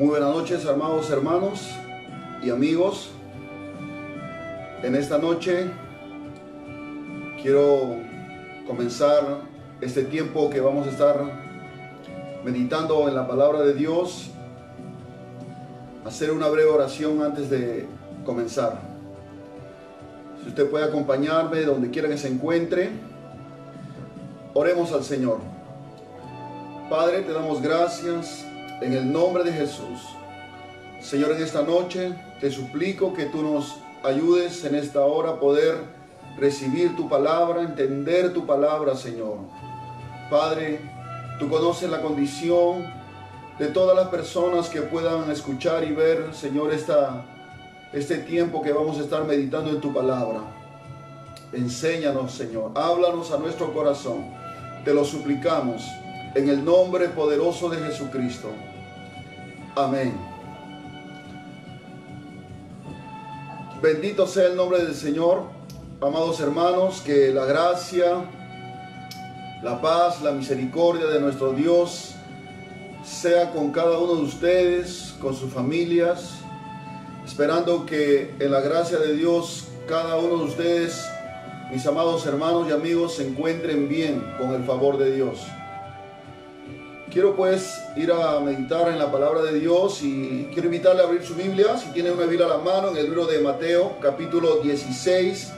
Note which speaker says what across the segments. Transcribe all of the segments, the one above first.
Speaker 1: Muy buenas noches, amados hermanos y amigos. En esta noche quiero comenzar este tiempo que vamos a estar meditando en la palabra de Dios. Hacer una breve oración antes de comenzar. Si usted puede acompañarme donde quiera que se encuentre, oremos al Señor. Padre, te damos gracias en el nombre de Jesús. Señor, en esta noche te suplico que tú nos ayudes en esta hora a poder recibir tu palabra, entender tu palabra, Señor. Padre, tú conoces la condición de todas las personas que puedan escuchar y ver, Señor, este tiempo que vamos a estar meditando en tu palabra. Enséñanos, Señor, háblanos a nuestro corazón. Te lo suplicamos en el nombre poderoso de Jesucristo. Amén. Bendito sea el nombre del Señor. Amados hermanos, que la gracia, la paz, la misericordia de nuestro Dios sea con cada uno de ustedes, con sus familias, esperando que en la gracia de Dios cada uno de ustedes, mis amados hermanos y amigos, se encuentren bien con el favor de Dios. Quiero pues ir a meditar en la palabra de Dios y quiero invitarle a abrir su Biblia, si tiene una Biblia a la mano, en el libro de Mateo, capítulo 16.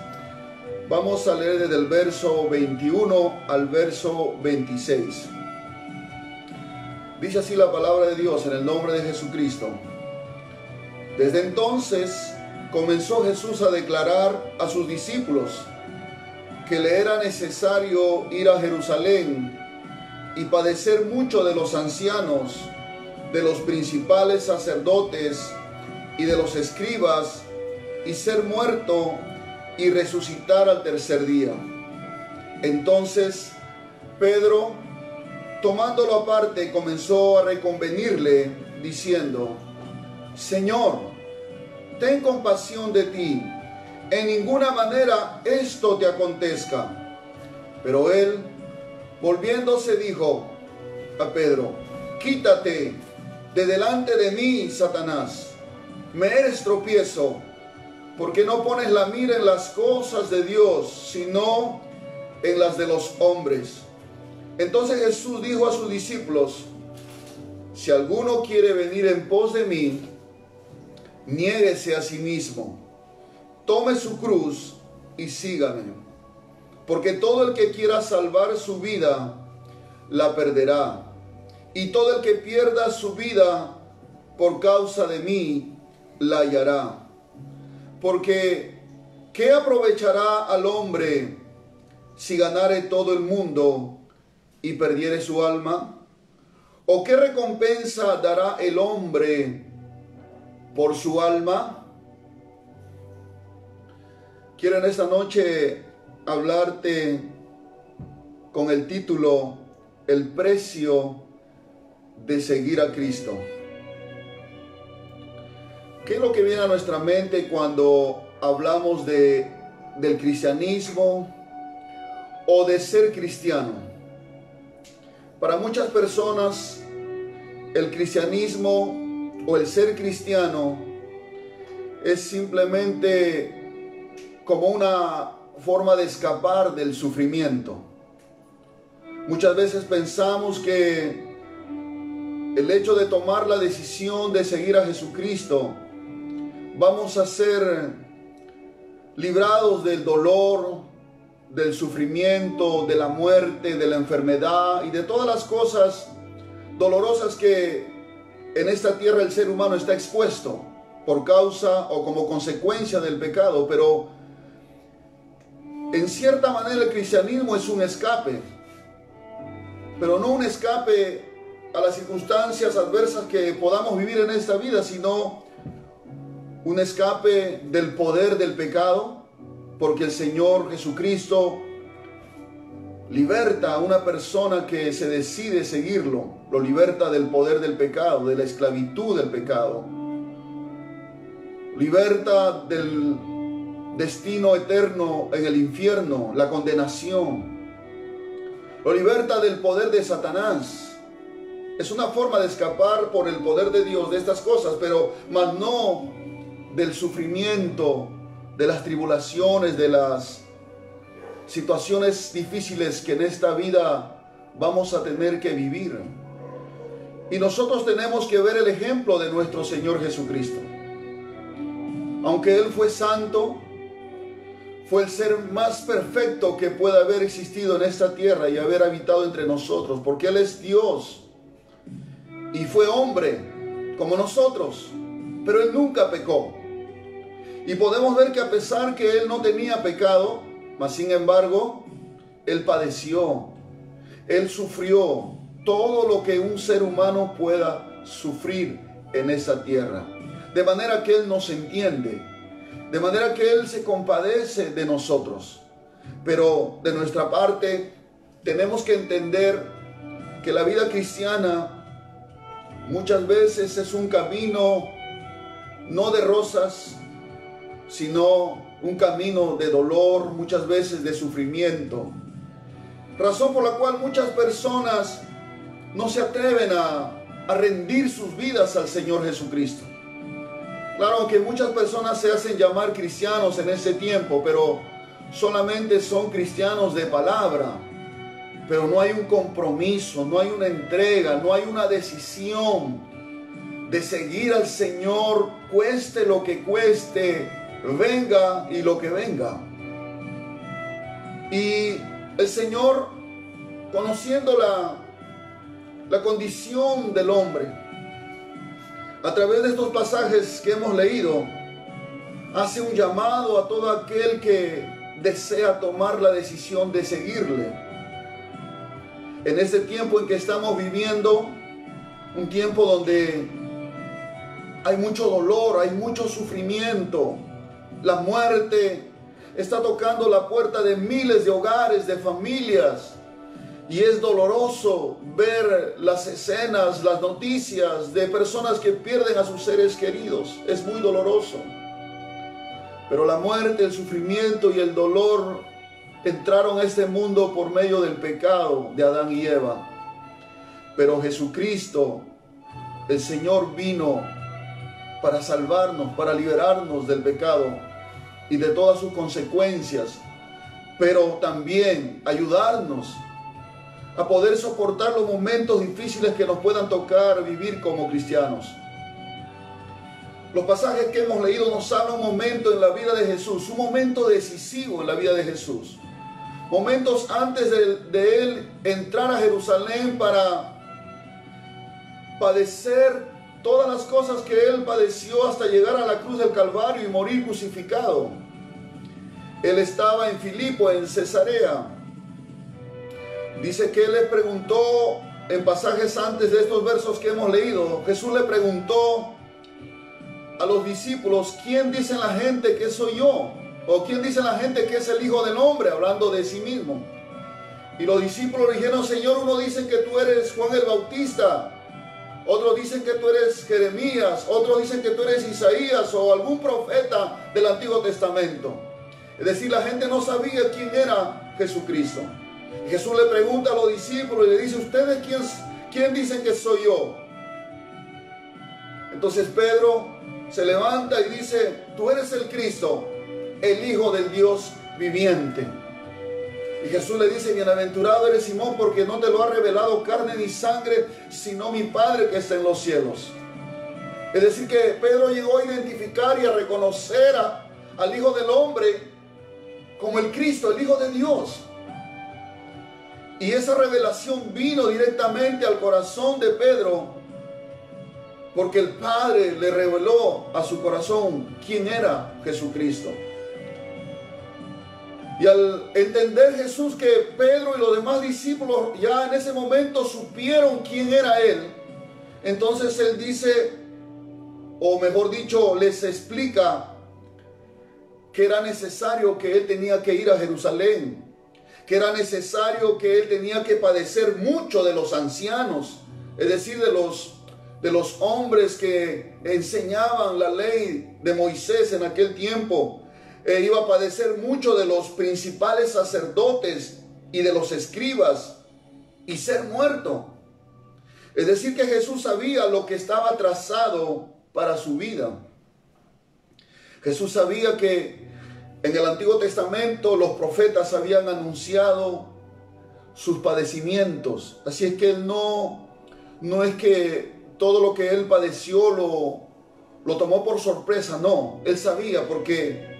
Speaker 1: Vamos a leer desde el verso 21 al verso 26. Dice así la palabra de Dios en el nombre de Jesucristo. Desde entonces comenzó Jesús a declarar a sus discípulos que le era necesario ir a Jerusalén y padecer mucho de los ancianos, de los principales sacerdotes y de los escribas, y ser muerto y resucitar al tercer día. Entonces Pedro, tomándolo aparte, comenzó a reconvenirle, diciendo: Señor, ten compasión de ti, en ninguna manera esto te acontezca. Pero él, volviéndose, dijo a Pedro: Quítate de delante de mí, Satanás, me eres tropiezo, porque no pones la mira en las cosas de Dios, sino en las de los hombres. Entonces Jesús dijo a sus discípulos: Si alguno quiere venir en pos de mí, niéguese a sí mismo, tome su cruz y sígame. Porque todo el que quiera salvar su vida, la perderá. Y todo el que pierda su vida por causa de mí, la hallará. Porque, ¿qué aprovechará al hombre si ganare todo el mundo y perdiere su alma? ¿O qué recompensa dará el hombre por su alma? Quiero en esta noche hablarte con el título: El precio de seguir a Cristo. ¿Qué es lo que viene a nuestra mente cuando hablamos del cristianismo o de ser cristiano? Para muchas personas, el cristianismo o el ser cristiano es simplemente como una forma de escapar del sufrimiento. Muchas veces pensamos que el hecho de tomar la decisión de seguir a Jesucristo, vamos a ser librados del dolor, del sufrimiento, de la muerte, de la enfermedad y de todas las cosas dolorosas que en esta tierra el ser humano está expuesto por causa o como consecuencia del pecado. Pero en cierta manera el cristianismo es un escape, pero no un escape a las circunstancias adversas que podamos vivir en esta vida, sino un escape del poder del pecado, porque el Señor Jesucristo liberta a una persona que se decide seguirlo, lo liberta del poder del pecado, de la esclavitud del pecado, liberta del destino eterno en el infierno, la condenación, lo liberta del poder de Satanás. Es una forma de escapar por el poder de Dios de estas cosas, pero más no del sufrimiento, de las tribulaciones, de las situaciones difíciles que en esta vida vamos a tener que vivir. Y nosotros tenemos que ver el ejemplo de nuestro Señor Jesucristo. Aunque Él fue santo, fue el ser más perfecto que pueda haber existido en esta tierra y haber habitado entre nosotros, porque Él es Dios y fue hombre como nosotros, pero Él nunca pecó. Y podemos ver que a pesar que Él no tenía pecado, mas sin embargo, Él padeció, Él sufrió todo lo que un ser humano pueda sufrir en esa tierra. De manera que Él nos entiende, de manera que Él se compadece de nosotros. Pero de nuestra parte tenemos que entender que la vida cristiana muchas veces es un camino no de rosas, sino un camino de dolor, muchas veces de sufrimiento. Razón por la cual muchas personas no se atreven a rendir sus vidas al Señor Jesucristo. Claro que muchas personas se hacen llamar cristianos en ese tiempo, pero solamente son cristianos de palabra. Pero no hay un compromiso, no hay una entrega, no hay una decisión de seguir al Señor, cueste lo que cueste, venga y lo que venga. Y el Señor, conociendo la condición del hombre, a través de estos pasajes que hemos leído, hace un llamado a todo aquel que desea tomar la decisión de seguirle. En este tiempo en que estamos viviendo, un tiempo donde hay mucho dolor, hay mucho sufrimiento, la muerte está tocando la puerta de miles de hogares, de familias, y es doloroso ver las escenas, las noticias de personas que pierden a sus seres queridos. Es muy doloroso. Pero la muerte, el sufrimiento y el dolor entraron a este mundo por medio del pecado de Adán y Eva. Pero Jesucristo, el Señor, vino para salvarnos, para liberarnos del pecado y de todas sus consecuencias, pero también ayudarnos a poder soportar los momentos difíciles que nos puedan tocar vivir como cristianos. Los pasajes que hemos leído nos hablan un momento en la vida de Jesús, un momento decisivo en la vida de Jesús. Momentos antes de Él entrar a Jerusalén para padecer todas las cosas que Él padeció hasta llegar a la cruz del Calvario y morir crucificado. Él estaba en Filipo, en Cesarea. Dice que Él le preguntó en pasajes antes de estos versos que hemos leído, Jesús le preguntó a los discípulos, ¿quién dice la gente que soy yo? ¿O quién dice la gente que es el Hijo del Hombre? Hablando de sí mismo. Y los discípulos le dijeron, Señor, uno dice que tú eres Juan el Bautista, otros dicen que tú eres Jeremías, otros dicen que tú eres Isaías o algún profeta del Antiguo Testamento. Es decir, la gente no sabía quién era Jesucristo. Jesús le pregunta a los discípulos y le dice, ¿ustedes quién dicen que soy yo? Entonces Pedro se levanta y dice, tú eres el Cristo, el Hijo del Dios viviente. Y Jesús le dice, bienaventurado eres Simón, porque no te lo ha revelado carne ni sangre, sino mi Padre que está en los cielos. Es decir, que Pedro llegó a identificar y a reconocer al Hijo del Hombre como el Cristo, el Hijo de Dios. Y esa revelación vino directamente al corazón de Pedro, porque el Padre le reveló a su corazón quién era Jesucristo. Y al entender Jesús que Pedro y los demás discípulos ya en ese momento supieron quién era Él, entonces Él dice, o mejor dicho, les explica que era necesario que Él tenía que ir a Jerusalén, que era necesario que Él tenía que padecer mucho de los ancianos, es decir, de los hombres que enseñaban la ley de Moisés en aquel tiempo. Iba a padecer mucho de los principales sacerdotes y de los escribas y ser muerto. Es decir, que Jesús sabía lo que estaba trazado para su vida. Jesús sabía que en el Antiguo Testamento los profetas habían anunciado sus padecimientos. Así es que Él no es que todo lo que Él padeció lo tomó por sorpresa. No, Él sabía, porque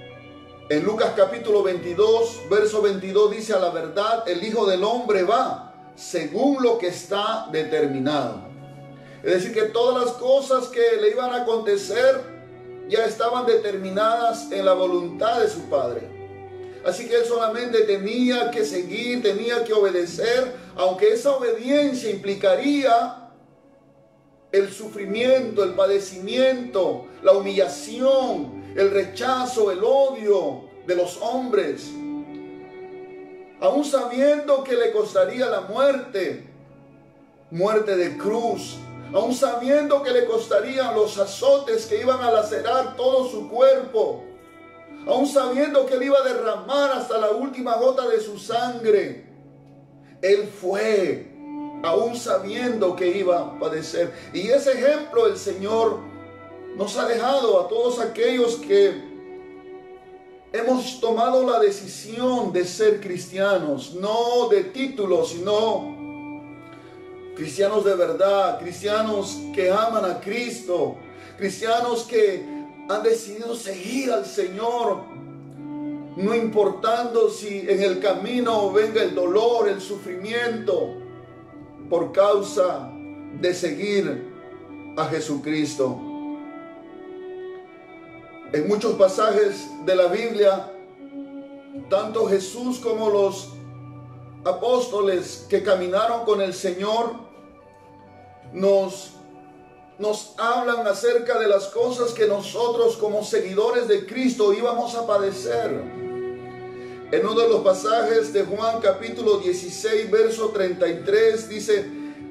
Speaker 1: en Lucas capítulo 22, verso 22 dice: a la verdad el Hijo del Hombre va según lo que está determinado. Es decir, que todas las cosas que le iban a acontecer ya estaban determinadas en la voluntad de su Padre. Así que Él solamente tenía que seguir, tenía que obedecer, aunque esa obediencia implicaría el sufrimiento, el padecimiento, la humillación, el rechazo, el odio de los hombres. Aún sabiendo que le costaría la muerte de cruz, aún sabiendo que le costarían los azotes que iban a lacerar todo su cuerpo, aún sabiendo que él iba a derramar hasta la última gota de su sangre, Él fue, aún sabiendo que iba a padecer. Y ese ejemplo el Señor nos ha dejado a todos aquellos que hemos tomado la decisión de ser cristianos, no de títulos, sino cristianos de verdad, cristianos que aman a Cristo, cristianos que han decidido seguir al Señor, no importando si en el camino venga el dolor, el sufrimiento, por causa de seguir a Jesucristo. En muchos pasajes de la Biblia, tanto Jesús como los apóstoles que caminaron con el Señor nos hablan acerca de las cosas que nosotros como seguidores de Cristo íbamos a padecer. En uno de los pasajes de Juan capítulo 16, verso 33 dice: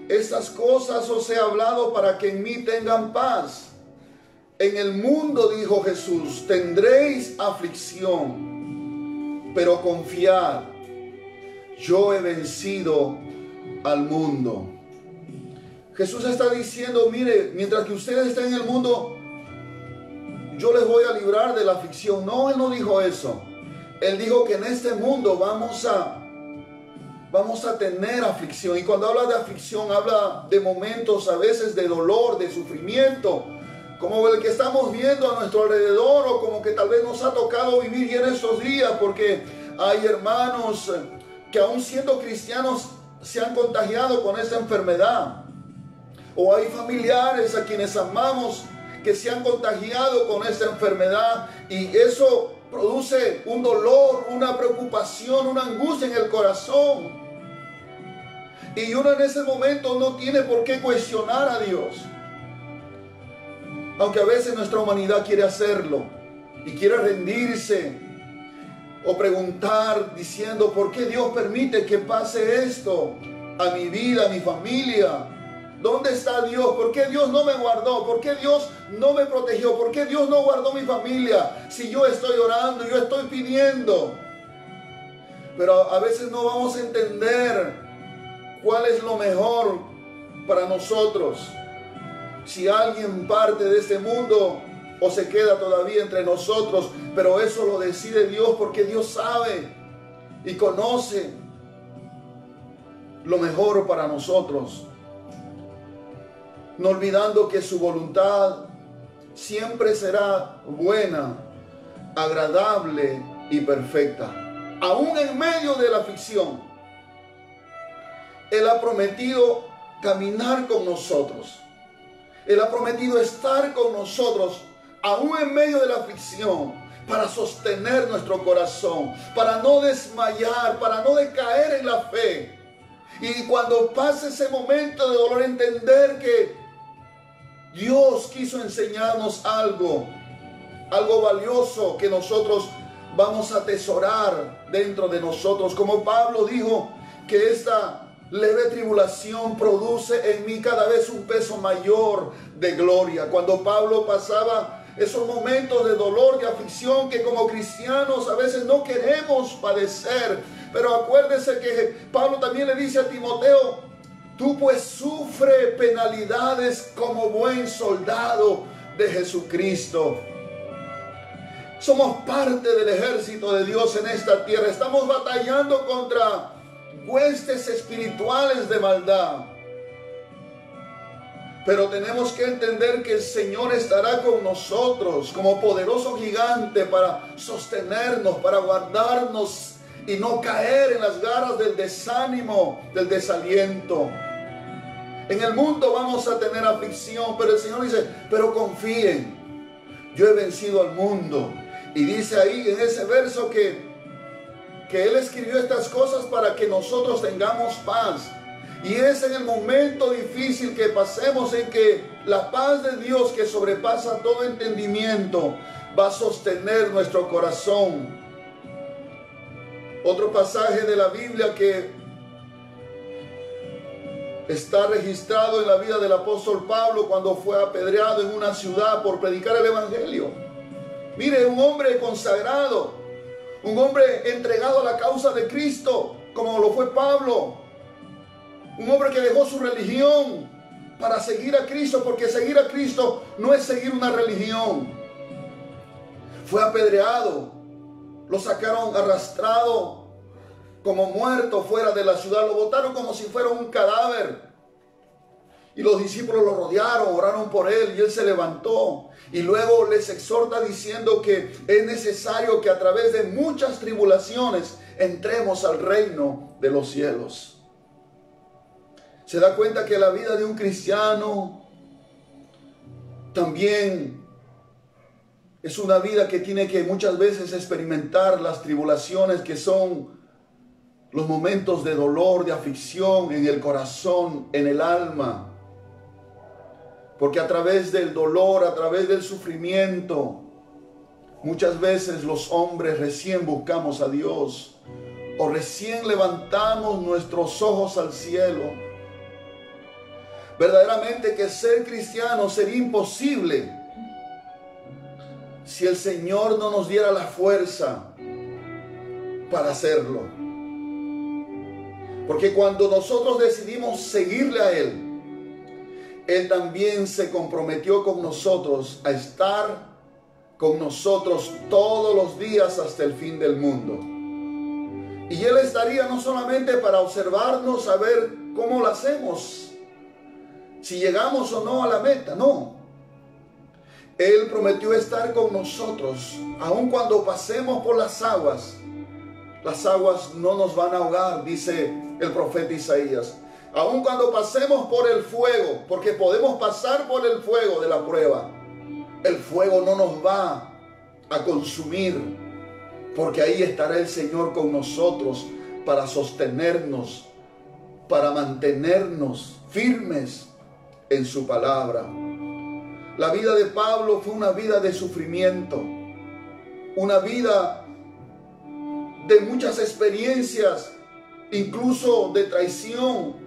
Speaker 1: estas cosas os he hablado para que en mí tengan paz. En el mundo, dijo Jesús, tendréis aflicción, pero confiad, yo he vencido al mundo. Jesús está diciendo: mire, mientras que ustedes estén en el mundo, yo les voy a librar de la aflicción. No, Él no dijo eso. Él dijo que en este mundo vamos a tener aflicción. Y cuando habla de aflicción, habla de momentos a veces de dolor, de sufrimiento, como el que estamos viendo a nuestro alrededor, o como que tal vez nos ha tocado vivir en estos días, porque hay hermanos que aún siendo cristianos se han contagiado con esta enfermedad, o hay familiares a quienes amamos que se han contagiado con esta enfermedad, y eso produce un dolor, una preocupación, una angustia en el corazón. Y uno en ese momento no tiene por qué cuestionar a Dios, aunque a veces nuestra humanidad quiere hacerlo y quiere rendirse o preguntar diciendo: ¿por qué Dios permite que pase esto a mi vida, a mi familia? ¿Dónde está Dios? ¿Por qué Dios no me guardó? ¿Por qué Dios no me protegió? ¿Por qué Dios no guardó mi familia? Si yo estoy orando, yo estoy pidiendo. Pero a veces no vamos a entender cuál es lo mejor para nosotros. Si alguien parte de este mundo o se queda todavía entre nosotros, pero eso lo decide Dios, porque Dios sabe y conoce lo mejor para nosotros, no olvidando que su voluntad siempre será buena, agradable y perfecta. Aún en medio de la aflicción, Él ha prometido caminar con nosotros. Él ha prometido estar con nosotros, aún en medio de la aflicción, para sostener nuestro corazón, para no desmayar, para no decaer en la fe. Y cuando pase ese momento de dolor, entender que Dios quiso enseñarnos algo valioso que nosotros vamos a atesorar dentro de nosotros. Como Pablo dijo que esta leve tribulación produce en mí cada vez un peso mayor de gloria. Cuando Pablo pasaba esos momentos de dolor, de aflicción que como cristianos a veces no queremos padecer, pero acuérdese que Pablo también le dice a Timoteo Tú pues sufre penalidades como buen soldado de Jesucristo. Somos parte del ejército de Dios en esta tierra. Estamos batallando contra huestes espirituales de maldad. Pero tenemos que entender que el Señor estará con nosotros como poderoso gigante para sostenernos, para guardarnos y no caer en las garras del desánimo, del desaliento. En el mundo vamos a tener aflicción, pero el Señor dice, pero confíen, yo he vencido al mundo. Y dice ahí en ese verso que Él escribió estas cosas para que nosotros tengamos paz. Y es en el momento difícil que pasemos en que la paz de Dios, que sobrepasa todo entendimiento, va a sostener nuestro corazón. Otro pasaje de la Biblia que está registrado en la vida del apóstol Pablo cuando fue apedreado en una ciudad por predicar el evangelio. Mire, un hombre consagrado, un hombre entregado a la causa de Cristo, como lo fue Pablo. Un hombre que dejó su religión para seguir a Cristo, porque seguir a Cristo no es seguir una religión. Fue apedreado, lo sacaron arrastrado como muerto fuera de la ciudad, lo botaron como si fuera un cadáver. Y los discípulos lo rodearon, oraron por él y él se levantó. Y luego les exhorta diciendo que es necesario que a través de muchas tribulaciones entremos al reino de los cielos. Se da cuenta que la vida de un cristiano también es una vida que tiene que muchas veces experimentar las tribulaciones, que son los momentos de dolor, de aflicción en el corazón, en el alma. Porque a través del dolor, a través del sufrimiento, muchas veces los hombres recién buscamos a Dios o recién levantamos nuestros ojos al cielo. Verdaderamente que ser cristiano sería imposible si el Señor no nos diera la fuerza para hacerlo. Porque cuando nosotros decidimos seguirle a Él también se comprometió con nosotros a estar con nosotros todos los días hasta el fin del mundo. Y Él estaría no solamente para observarnos, a ver cómo lo hacemos, si llegamos o no a la meta, no. Él prometió estar con nosotros, aun cuando pasemos por las aguas no nos van a ahogar, dice el profeta Isaías. Aun cuando pasemos por el fuego, porque podemos pasar por el fuego de la prueba, el fuego no nos va a consumir, porque ahí estará el Señor con nosotros para sostenernos, para mantenernos firmes en su palabra. La vida de Pablo fue una vida de sufrimiento, una vida de muchas experiencias, incluso de traición,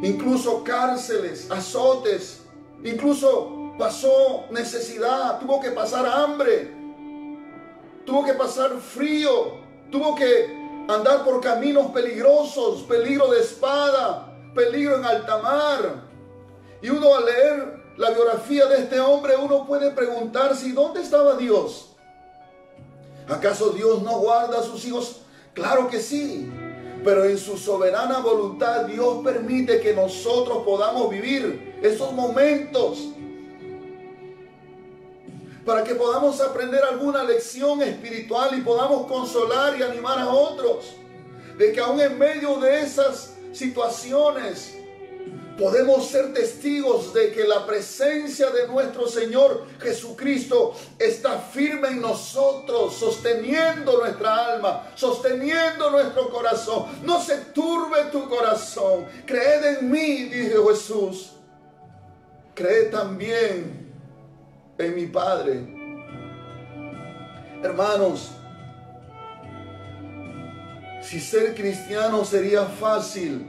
Speaker 1: incluso cárceles, azotes, incluso pasó necesidad, tuvo que pasar hambre, tuvo que pasar frío, tuvo que andar por caminos peligrosos, peligro de espada, peligro en alta mar. Y uno al leer la biografía de este hombre, uno puede preguntarse, ¿y dónde estaba Dios? ¿Acaso Dios no guarda a sus hijos? Claro que sí, pero en su soberana voluntad Dios permite que nosotros podamos vivir esos momentos para que podamos aprender alguna lección espiritual y podamos consolar y animar a otros de que aún en medio de esas situaciones podemos ser testigos de que la presencia de nuestro Señor Jesucristo está firme en nosotros, sosteniendo nuestra alma, sosteniendo nuestro corazón. No se turbe tu corazón. Creed en mí, dijo Jesús. Creed también en mi Padre. Hermanos, si ser cristiano sería fácil,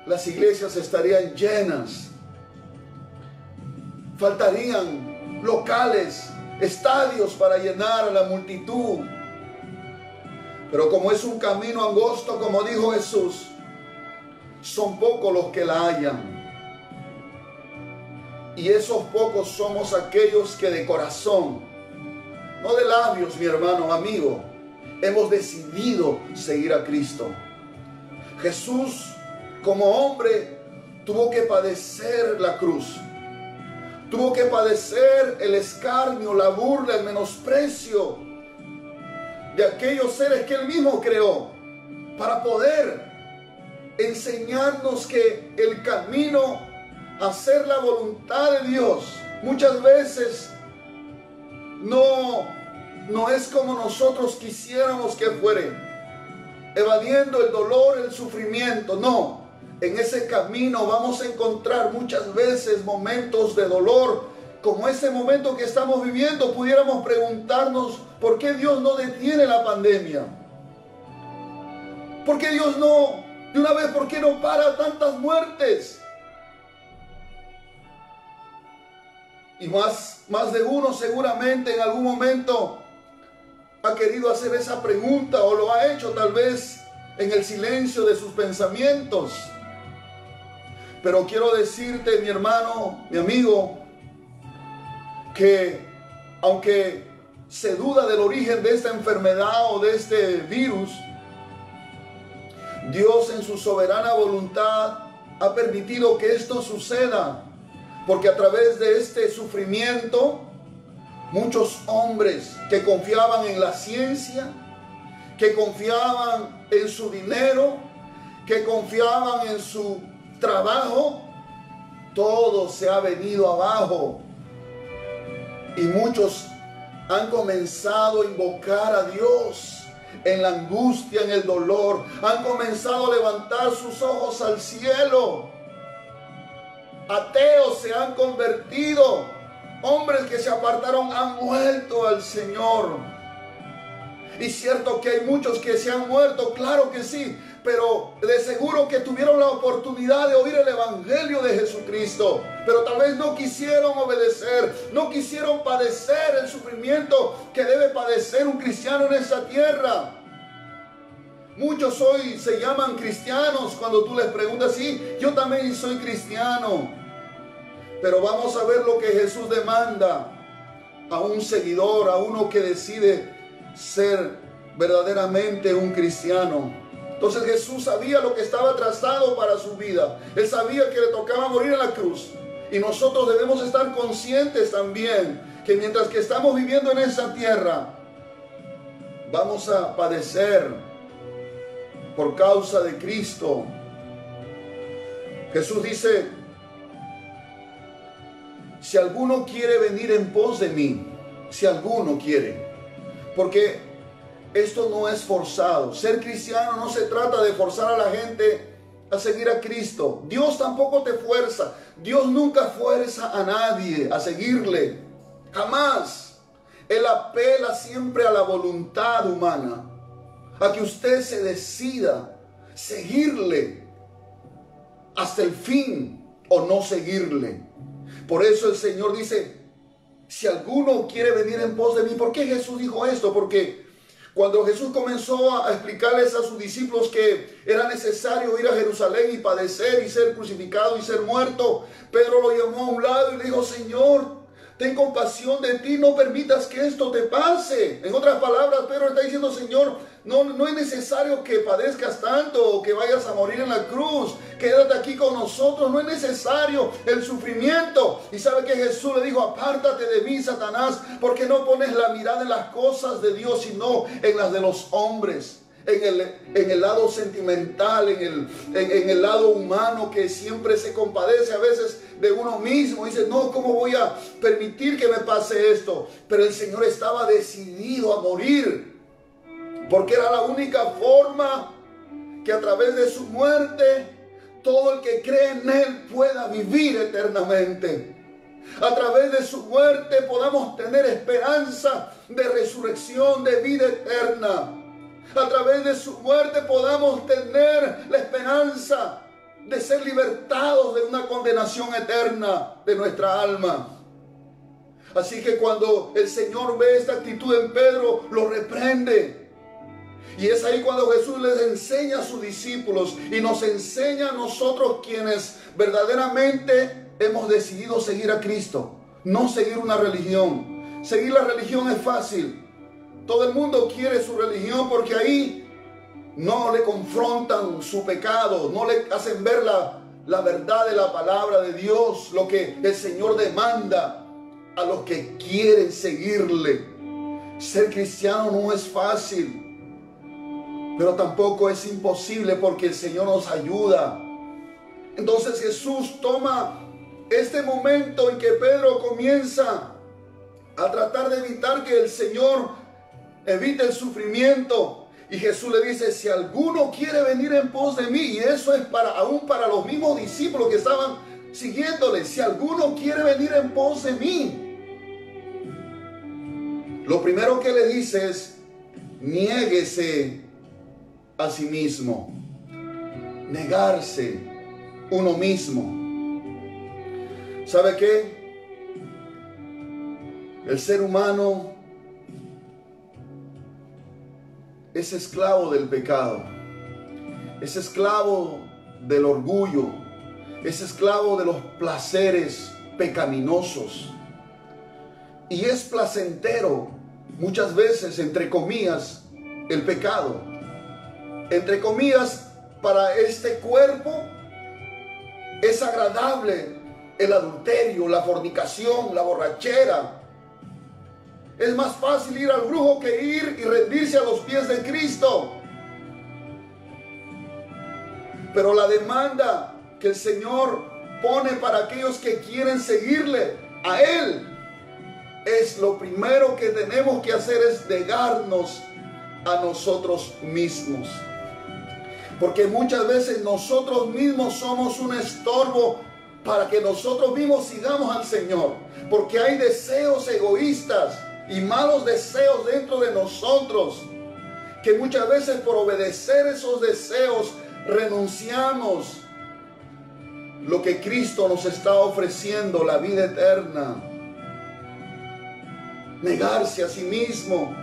Speaker 1: las iglesias estarían llenas, faltarían locales, estadios para llenar a la multitud. Pero como es un camino angosto, como dijo Jesús, son pocos los que la hallan. Y esos pocos somos aquellos que de corazón, no de labios, mi hermano, amigo, hemos decidido seguir a Cristo. Jesús, como hombre, tuvo que padecer la cruz. Tuvo que padecer el escarnio, la burla, el menosprecio de aquellos seres que Él mismo creó, para poder enseñarnos que el camino a hacer la voluntad de Dios muchas veces no es como nosotros quisiéramos que fuera, evadiendo el dolor, el sufrimiento. No, en ese camino vamos a encontrar muchas veces momentos de dolor, como ese momento que estamos viviendo. Pudiéramos preguntarnos, ¿por qué Dios no detiene la pandemia? ¿Por qué Dios no, de una vez, por qué no para tantas muertes? Y más de uno seguramente en algún momento ha querido hacer esa pregunta, o lo ha hecho tal vez en el silencio de sus pensamientos. Pero quiero decirte, mi hermano, mi amigo, que aunque se duda del origen de esta enfermedad o de este virus, Dios en su soberana voluntad ha permitido que esto suceda, porque a través de este sufrimiento, muchos hombres que confiaban en la ciencia, que confiaban en su dinero, que confiaban en su trabajo, todo se ha venido abajo. Y muchos han comenzado a invocar a Dios en la angustia, en el dolor. Han comenzado a levantar sus ojos al cielo. Ateos se han convertido. Hombres que se apartaron han vuelto al Señor. Y cierto que hay muchos que se han muerto, claro que sí, pero de seguro que tuvieron la oportunidad de oír el Evangelio de Jesucristo, pero tal vez no quisieron obedecer, no quisieron padecer el sufrimiento que debe padecer un cristiano en esta tierra. Muchos hoy se llaman cristianos. Cuando tú les preguntas, sí, yo también soy cristiano. Pero vamos a ver lo que Jesús demanda a un seguidor, a uno que decide ser verdaderamente un cristiano. Entonces Jesús sabía lo que estaba trazado para su vida. Él sabía que le tocaba morir en la cruz. Y nosotros debemos estar conscientes también que mientras que estamos viviendo en esta tierra, vamos a padecer por causa de Cristo. Jesús dice: si alguno quiere venir en pos de mí, si alguno quiere, porque esto no es forzado. Ser cristiano no se trata de forzar a la gente a seguir a Cristo. Dios tampoco te fuerza. Dios nunca fuerza a nadie a seguirle. Jamás. Él apela siempre a la voluntad humana, a que usted se decida seguirle hasta el fin o no seguirle. Por eso el Señor dice: si alguno quiere venir en pos de mí. ¿Por qué Jesús dijo esto? Porque cuando Jesús comenzó a explicarles a sus discípulos que era necesario ir a Jerusalén y padecer y ser crucificado y ser muerto, Pedro lo llamó a un lado y le dijo: Señor, ten compasión de ti, no permitas que esto te pase. En otras palabras, Pedro está diciendo: Señor, no es necesario que padezcas tanto o que vayas a morir en la cruz. Quédate aquí con nosotros, no es necesario el sufrimiento. Y sabe que Jesús le dijo: apártate de mí, Satanás, porque no pones la mirada en las cosas de Dios, sino en las de los hombres. En el lado sentimental, en el lado humano, que siempre se compadece a veces de uno mismo. Dice: no, ¿cómo voy a permitir que me pase esto? Pero el Señor estaba decidido a morir, porque era la única forma que a través de su muerte todo el que cree en Él pueda vivir eternamente. A través de su muerte podamos tener esperanza de resurrección, de vida eterna. A través de su muerte podamos tener la esperanza de ser libertados de una condenación eterna de nuestra alma. Así que cuando el Señor ve esta actitud en Pedro, lo reprende Y es ahí cuando Jesús les enseña a sus discípulos y nos enseña a nosotros quienes verdaderamente hemos decidido seguir a Cristo, no seguir una religión. Seguir la religión es fácil. Todo el mundo quiere su religión porque ahí no le confrontan su pecado, no le hacen ver la verdad de la palabra de Dios, lo que el Señor demanda a los que quieren seguirle. Ser cristiano no es fácil, pero tampoco es imposible porque el Señor nos ayuda. Entonces Jesús toma este momento en que Pedro comienza a tratar de evitar que el Señor evite el sufrimiento. Y Jesús le dice, si alguno quiere venir en pos de mí, y eso es aún para los mismos discípulos que estaban siguiéndole, si alguno quiere venir en pos de mí, lo primero que le dice es, niéguese a sí mismo, negarse uno mismo. ¿Sabe qué? El ser humano es esclavo del pecado, es esclavo del orgullo, es esclavo de los placeres pecaminosos. Y es placentero, muchas veces, entre comillas, el pecado. Entre comillas, para este cuerpo es agradable el adulterio, la fornicación, la borrachera. Es más fácil ir al brujo que ir y rendirse a los pies de Cristo. Pero la demanda que el Señor pone para aquellos que quieren seguirle a Él, es lo primero que tenemos que hacer, es negarnos a nosotros mismos. Porque muchas veces nosotros mismos somos un estorbo para que nosotros mismos sigamos al Señor. Porque hay deseos egoístas y malos deseos dentro de nosotros, que muchas veces por obedecer esos deseos renunciamos lo que Cristo nos está ofreciendo, la vida eterna. Negarse a sí mismo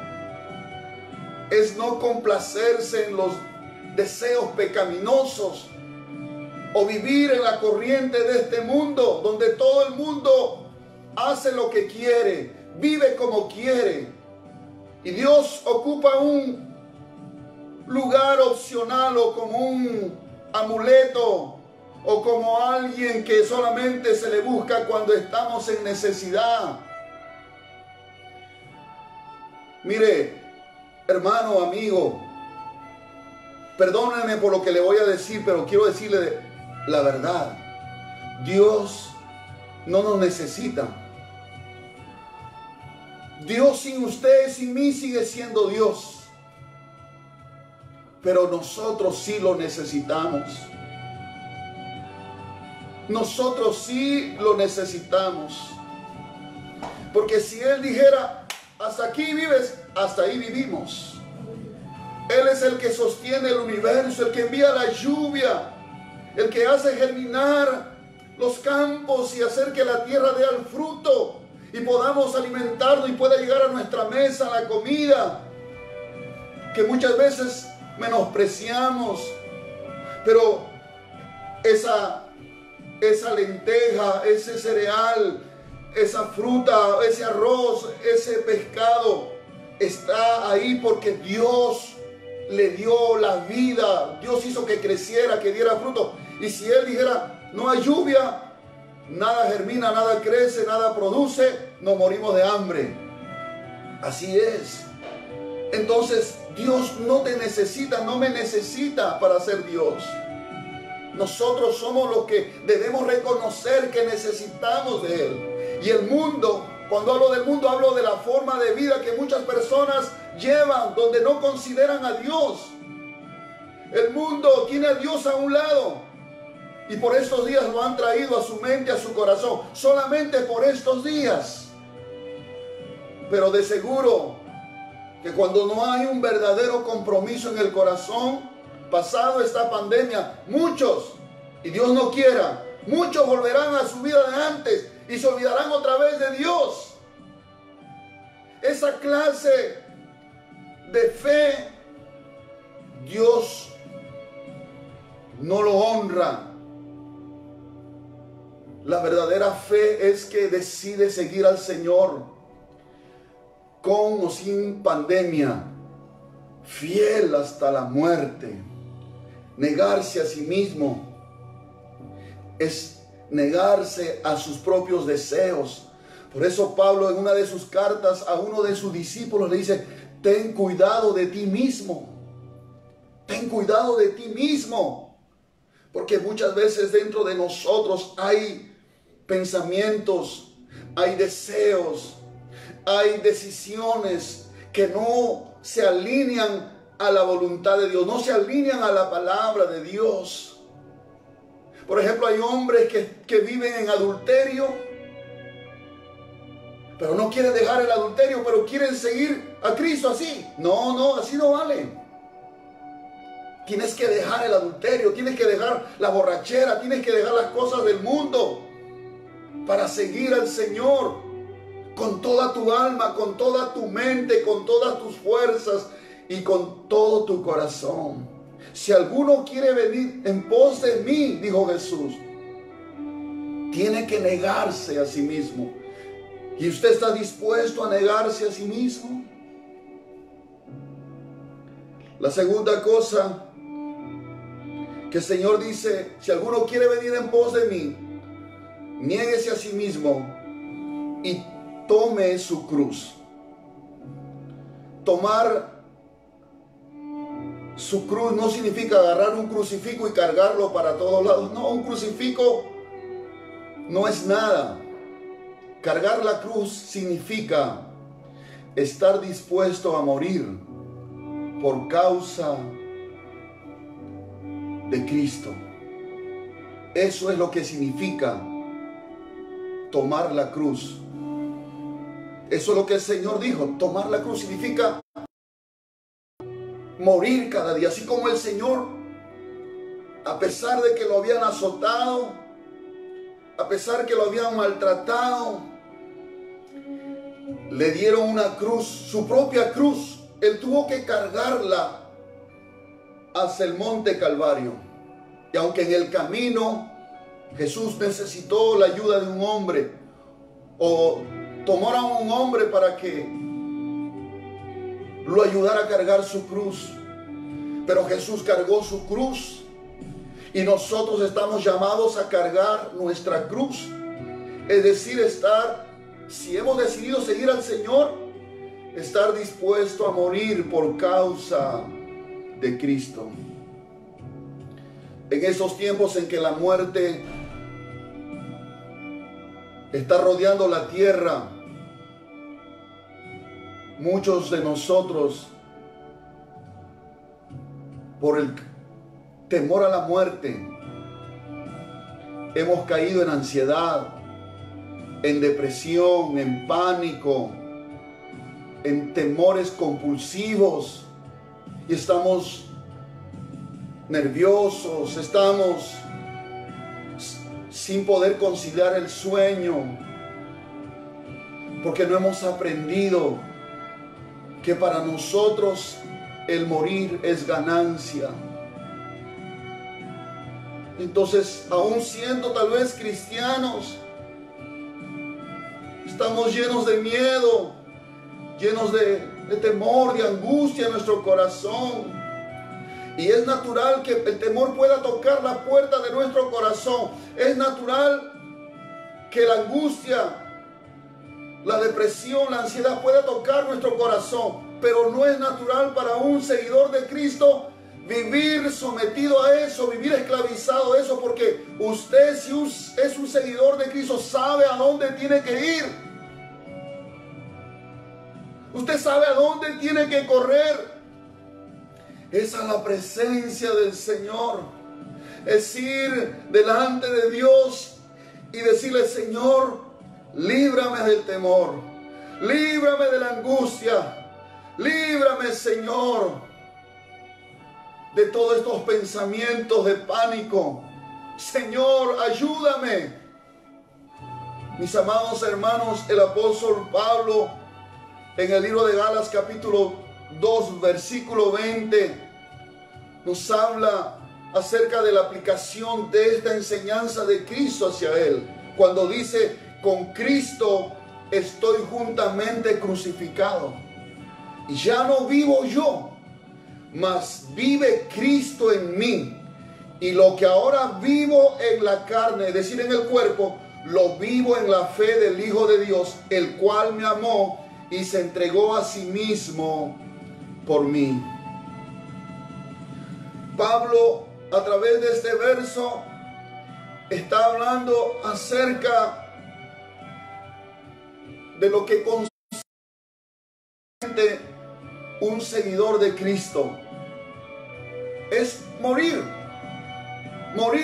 Speaker 1: es no complacerse en los deseos pecaminosos o vivir en la corriente de este mundo, donde todo el mundo hace lo que quiere, vive como quiere, y Dios ocupa un lugar opcional o como un amuleto o como alguien que solamente se le busca cuando estamos en necesidad. Mire, hermano, amigo, perdónenme por lo que le voy a decir, pero quiero decirle la verdad. Dios no nos necesita. Dios sin usted, sin mí, sigue siendo Dios. Pero nosotros sí lo necesitamos. Nosotros sí lo necesitamos. Porque si Él dijera, hasta aquí vives, hasta ahí vivimos. Él es el que sostiene el universo, el que envía la lluvia, el que hace germinar los campos y hacer que la tierra dé el fruto y podamos alimentarnos y pueda llegar a nuestra mesa la comida que muchas veces menospreciamos. Pero esa lenteja, ese cereal, esa fruta, ese arroz, ese pescado está ahí porque Dios le dio la vida. Dios hizo que creciera, que diera fruto. Y si Él dijera, no hay lluvia, nada germina, nada crece, nada produce, nos morimos de hambre. Así es. Entonces Dios no te necesita, no me necesita para ser Dios. Nosotros somos los que debemos reconocer que necesitamos de Él. Y el mundo, cuando hablo del mundo, hablo de la forma de vida que muchas personas llevan, donde no consideran a Dios. El mundo tiene a Dios a un lado y por estos días lo han traído a su mente, a su corazón, solamente por estos días. Pero de seguro que cuando no hay un verdadero compromiso en el corazón, pasado esta pandemia, muchos, y Dios no quiera, muchos volverán a su vida de antes y se olvidarán otra vez de Dios. Esa clase de fe La verdadera fe es que decide seguir al Señor con o sin pandemia, fiel hasta la muerte. Negarse a sí mismo es negarse a sus propios deseos. Por eso Pablo en una de sus cartas a uno de sus discípulos le dice: ten cuidado de ti mismo. Ten cuidado de ti mismo. Porque muchas veces dentro de nosotros hay pensamientos, hay deseos, hay decisiones que no se alinean a la voluntad de Dios, no se alinean a la palabra de Dios. Por ejemplo, hay hombres que viven en adulterio, pero no quieren dejar el adulterio, pero quieren seguir a Cristo así. No, así no vale. Tienes que dejar el adulterio, tienes que dejar la borrachera, tienes que dejar las cosas del mundo para seguir al Señor con toda tu alma, con toda tu mente, con todas tus fuerzas y con todo tu corazón. Si alguno quiere venir en pos de mí, dijo Jesús, tiene que negarse a sí mismo. ¿Y usted está dispuesto a negarse a sí mismo? La segunda cosa que el Señor dice: si alguno quiere venir en pos de mí, niéguese a sí mismo y tome su cruz. Tomar su cruz no significa agarrar un crucifijo y cargarlo para todos lados. No, un crucifijo no es nada. Cargar la cruz significa estar dispuesto a morir por causa de Cristo. Eso es lo que significa tomar la cruz. Eso es lo que el Señor dijo. Tomar la cruz significa morir cada día. Así como el Señor, a pesar de que lo habían azotado, a pesar que lo habían maltratado, le dieron una cruz, su propia cruz. Él tuvo que cargarla hacia el monte Calvario. Y aunque en el camino Jesús necesitó la ayuda de un hombre, o tomaron a un hombre para que lo ayudara a cargar su cruz, pero Jesús cargó su cruz, y nosotros estamos llamados a cargar nuestra cruz. Es decir, si hemos decidido seguir al Señor, estar dispuesto a morir por causa de Cristo. En esos tiempos en que la muerte está rodeando la tierra, muchos de nosotros, por el temor a la muerte, hemos caído en ansiedad, en depresión, en pánico, en temores compulsivos, y estamos nerviosos, estamos sin poder conciliar el sueño, porque no hemos aprendido que para nosotros el morir es ganancia. Entonces, aún siendo tal vez cristianos, estamos llenos de miedo, llenos de temor, de angustia en nuestro corazón. Y es natural que el temor pueda tocar la puerta de nuestro corazón. Es natural que la angustia, la depresión, la ansiedad pueda tocar nuestro corazón. Pero no es natural para un seguidor de Cristo vivir sometido a eso, vivir esclavizado a eso, porque usted, si es un seguidor de Cristo, sabe a dónde tiene que ir. Usted sabe a dónde tiene que correr. Es a la presencia del Señor. Es ir delante de Dios y decirle: Señor, líbrame del temor, líbrame de la angustia, líbrame, Señor, de todos estos pensamientos de pánico. Señor, ayúdame. Mis amados hermanos, el apóstol Pablo, en el libro de Gálatas capítulo 2, versículo 20, nos habla acerca de la aplicación de esta enseñanza de Cristo hacia Él. cuando dice, con Cristo estoy juntamente crucificado. Y ya no vivo yo, mas vive Cristo en mí. Y lo que ahora vivo en la carne, es decir, en el cuerpo, lo vivo en la fe del Hijo de Dios, el cual me amó y se entregó a sí mismo por mí. Pablo, a través de este verso, está hablando acerca de lo que consiste un seguidor de Cristo. Es morir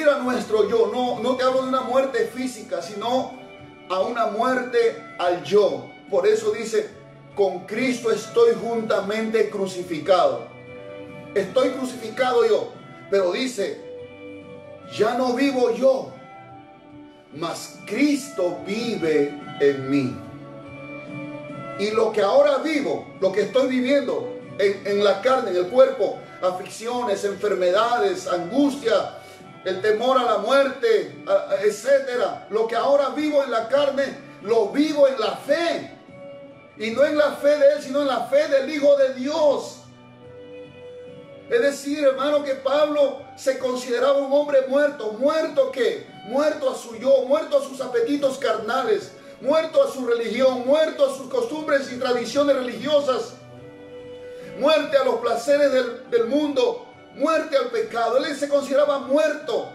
Speaker 1: a nuestro yo. No te hablo de una muerte física, sino a una muerte al yo. Por eso dice, con Cristo estoy juntamente crucificado. Estoy crucificado yo, pero dice, ya no vivo yo, mas Cristo vive en mí. Y lo que ahora vivo, lo que estoy viviendo en la carne, en el cuerpo, aflicciones, enfermedades, angustia, el temor a la muerte, etcétera. Lo que ahora vivo en la carne, lo vivo en la fe. Y no en la fe de Él, sino en la fe del Hijo de Dios. Es decir, hermano, que Pablo se consideraba un hombre muerto. ¿Muerto qué? Muerto a su yo, muerto a sus apetitos carnales, muerto a su religión, muerto a sus costumbres y tradiciones religiosas, muerte a los placeres del mundo, muerte al pecado. Él se consideraba muerto.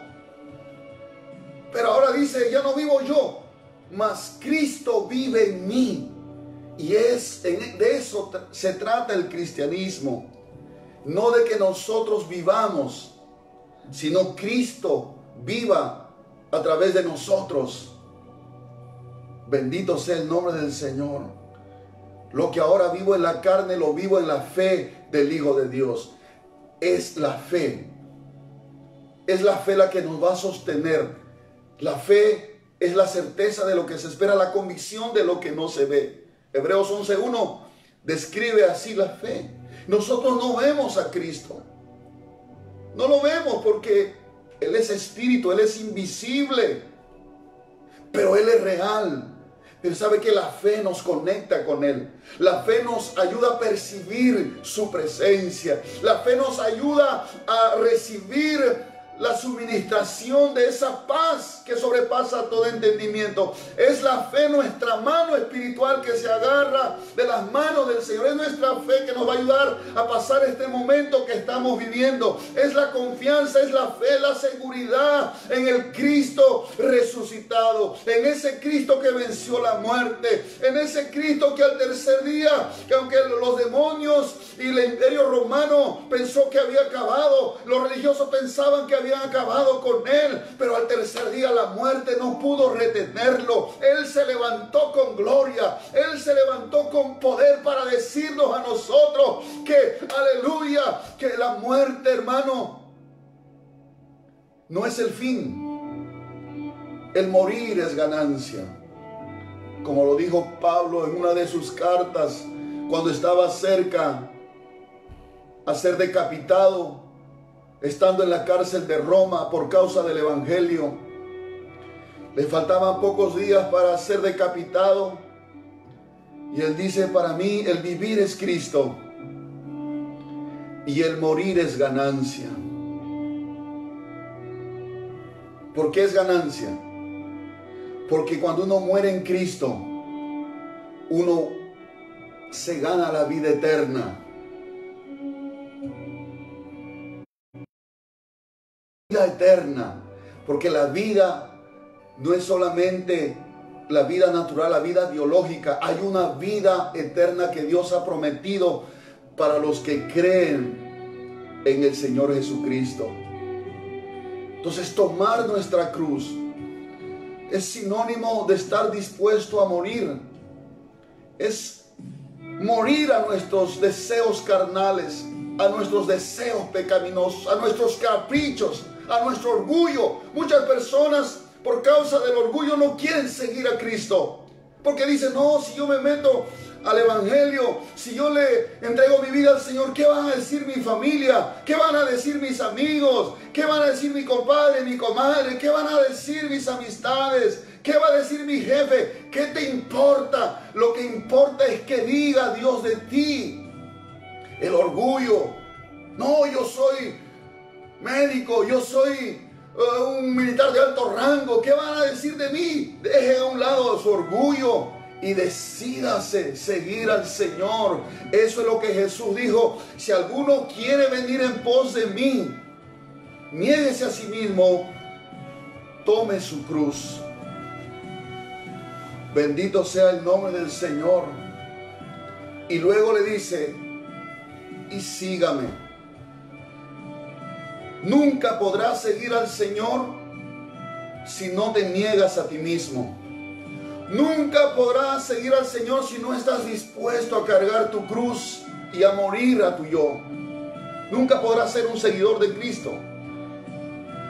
Speaker 1: Pero ahora dice, ya no vivo yo, mas Cristo vive en mí. Y de eso se trata el cristianismo. No de que nosotros vivamos, sino Cristo viva a través de nosotros. Bendito sea el nombre del Señor. Lo que ahora vivo en la carne, lo vivo en la fe del Hijo de Dios. Es la fe. Es la fe la que nos va a sostener. La fe es la certeza de lo que se espera, la convicción de lo que no se ve. Hebreos 11:1 describe así la fe. Nosotros no vemos a Cristo. No lo vemos porque Él es espíritu, Él es invisible. Pero Él es real. Pero sabe que la fe nos conecta con Él. La fe nos ayuda a percibir su presencia. La fe nos ayuda a recibir la suministración de esa paz que sobrepasa todo entendimiento. Es la fe, nuestra mano espiritual que se agarra de las manos del Señor. Es nuestra fe que nos va a ayudar a pasar este momento que estamos viviendo. Es la confianza, es la fe, la seguridad en el Cristo resucitado, en ese Cristo que venció la muerte, en ese Cristo que al tercer día, que aunque los demonios y el imperio romano pensó que había acabado, los religiosos pensaban que habían acabado con Él, pero al tercer día la muerte no pudo retenerlo. Él se levantó con gloria, Él se levantó con poder para decirnos a nosotros que, aleluya, que la muerte, hermano, no es el fin. El morir es ganancia. Como lo dijo Pablo en una de sus cartas, cuando estaba cerca a ser decapitado, estando en la cárcel de Roma por causa del Evangelio. Le faltaban pocos días para ser decapitado. Y él dice, para mí el vivir es Cristo y el morir es ganancia. ¿Por qué es ganancia? Porque cuando uno muere en Cristo, uno se gana la vida eterna. Vida eterna, porque la vida no es solamente la vida natural, la vida biológica. Hay una vida eterna que Dios ha prometido para los que creen en el Señor Jesucristo. Entonces, tomar nuestra cruz es sinónimo de estar dispuesto a morir. Es morir a nuestros deseos carnales, a nuestros deseos pecaminosos, a nuestros caprichos, a nuestro orgullo. Muchas personas por causa del orgullo no quieren seguir a Cristo, porque dicen, no, si yo me meto al Evangelio, si yo le entrego mi vida al Señor, ¿qué van a decir mi familia? ¿Qué van a decir mis amigos? ¿Qué van a decir mi compadre, mi comadre? ¿Qué van a decir mis amistades? ¿Qué va a decir mi jefe? ¿Qué te importa? Lo que importa es que diga Dios de ti. El orgullo. No, yo soy médico, yo soy un militar de alto rango. ¿Qué van a decir de mí? Deje a un lado su orgullo y decídase seguir al Señor. Eso es lo que Jesús dijo. Si alguno quiere venir en pos de mí, niéguese a sí mismo, tome su cruz. Bendito sea el nombre del Señor. Y luego le dice, y sígame. Nunca podrás seguir al Señor si no te niegas a ti mismo. Nunca podrás seguir al Señor si no estás dispuesto a cargar tu cruz y a morir a tu yo. Nunca podrás ser un seguidor de Cristo.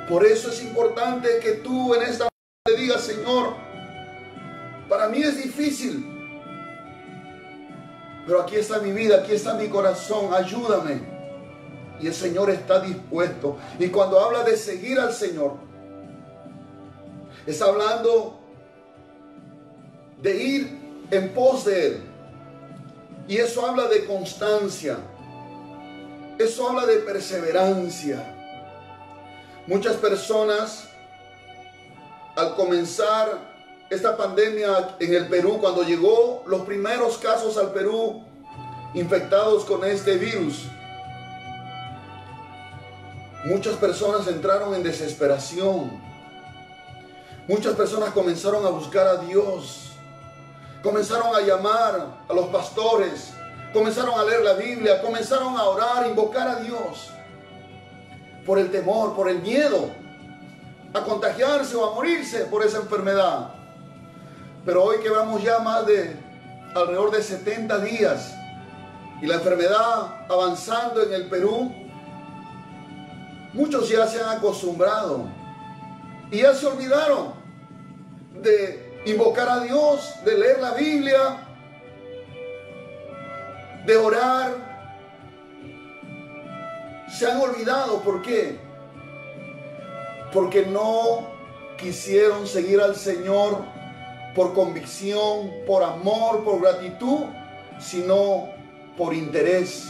Speaker 1: Por eso es importante que tú en esta noche le digas, Señor, para mí es difícil, pero aquí está mi vida, aquí está mi corazón, ayúdame. Y el Señor está dispuesto. Y cuando habla de seguir al Señor, está hablando de ir en pos de Él. Y eso habla de constancia. Eso habla de perseverancia. Muchas personas, al comenzar esta pandemia en el Perú, cuando llegó los primeros casos al Perú infectados con este virus, muchas personas entraron en desesperación. Muchas personas comenzaron a buscar a Dios. Comenzaron a llamar a los pastores. Comenzaron a leer la Biblia. Comenzaron a orar, invocar a Dios. Por el temor, por el miedo a contagiarse o a morirse por esa enfermedad. Pero hoy que vamos ya más de alrededor de 70 días y la enfermedad avanzando en el Perú, muchos ya se han acostumbrado y ya se olvidaron de invocar a Dios, de leer la Biblia, de orar. Se han olvidado. ¿Por qué? Porque no quisieron seguir al Señor por convicción, por amor, por gratitud, sino por interés.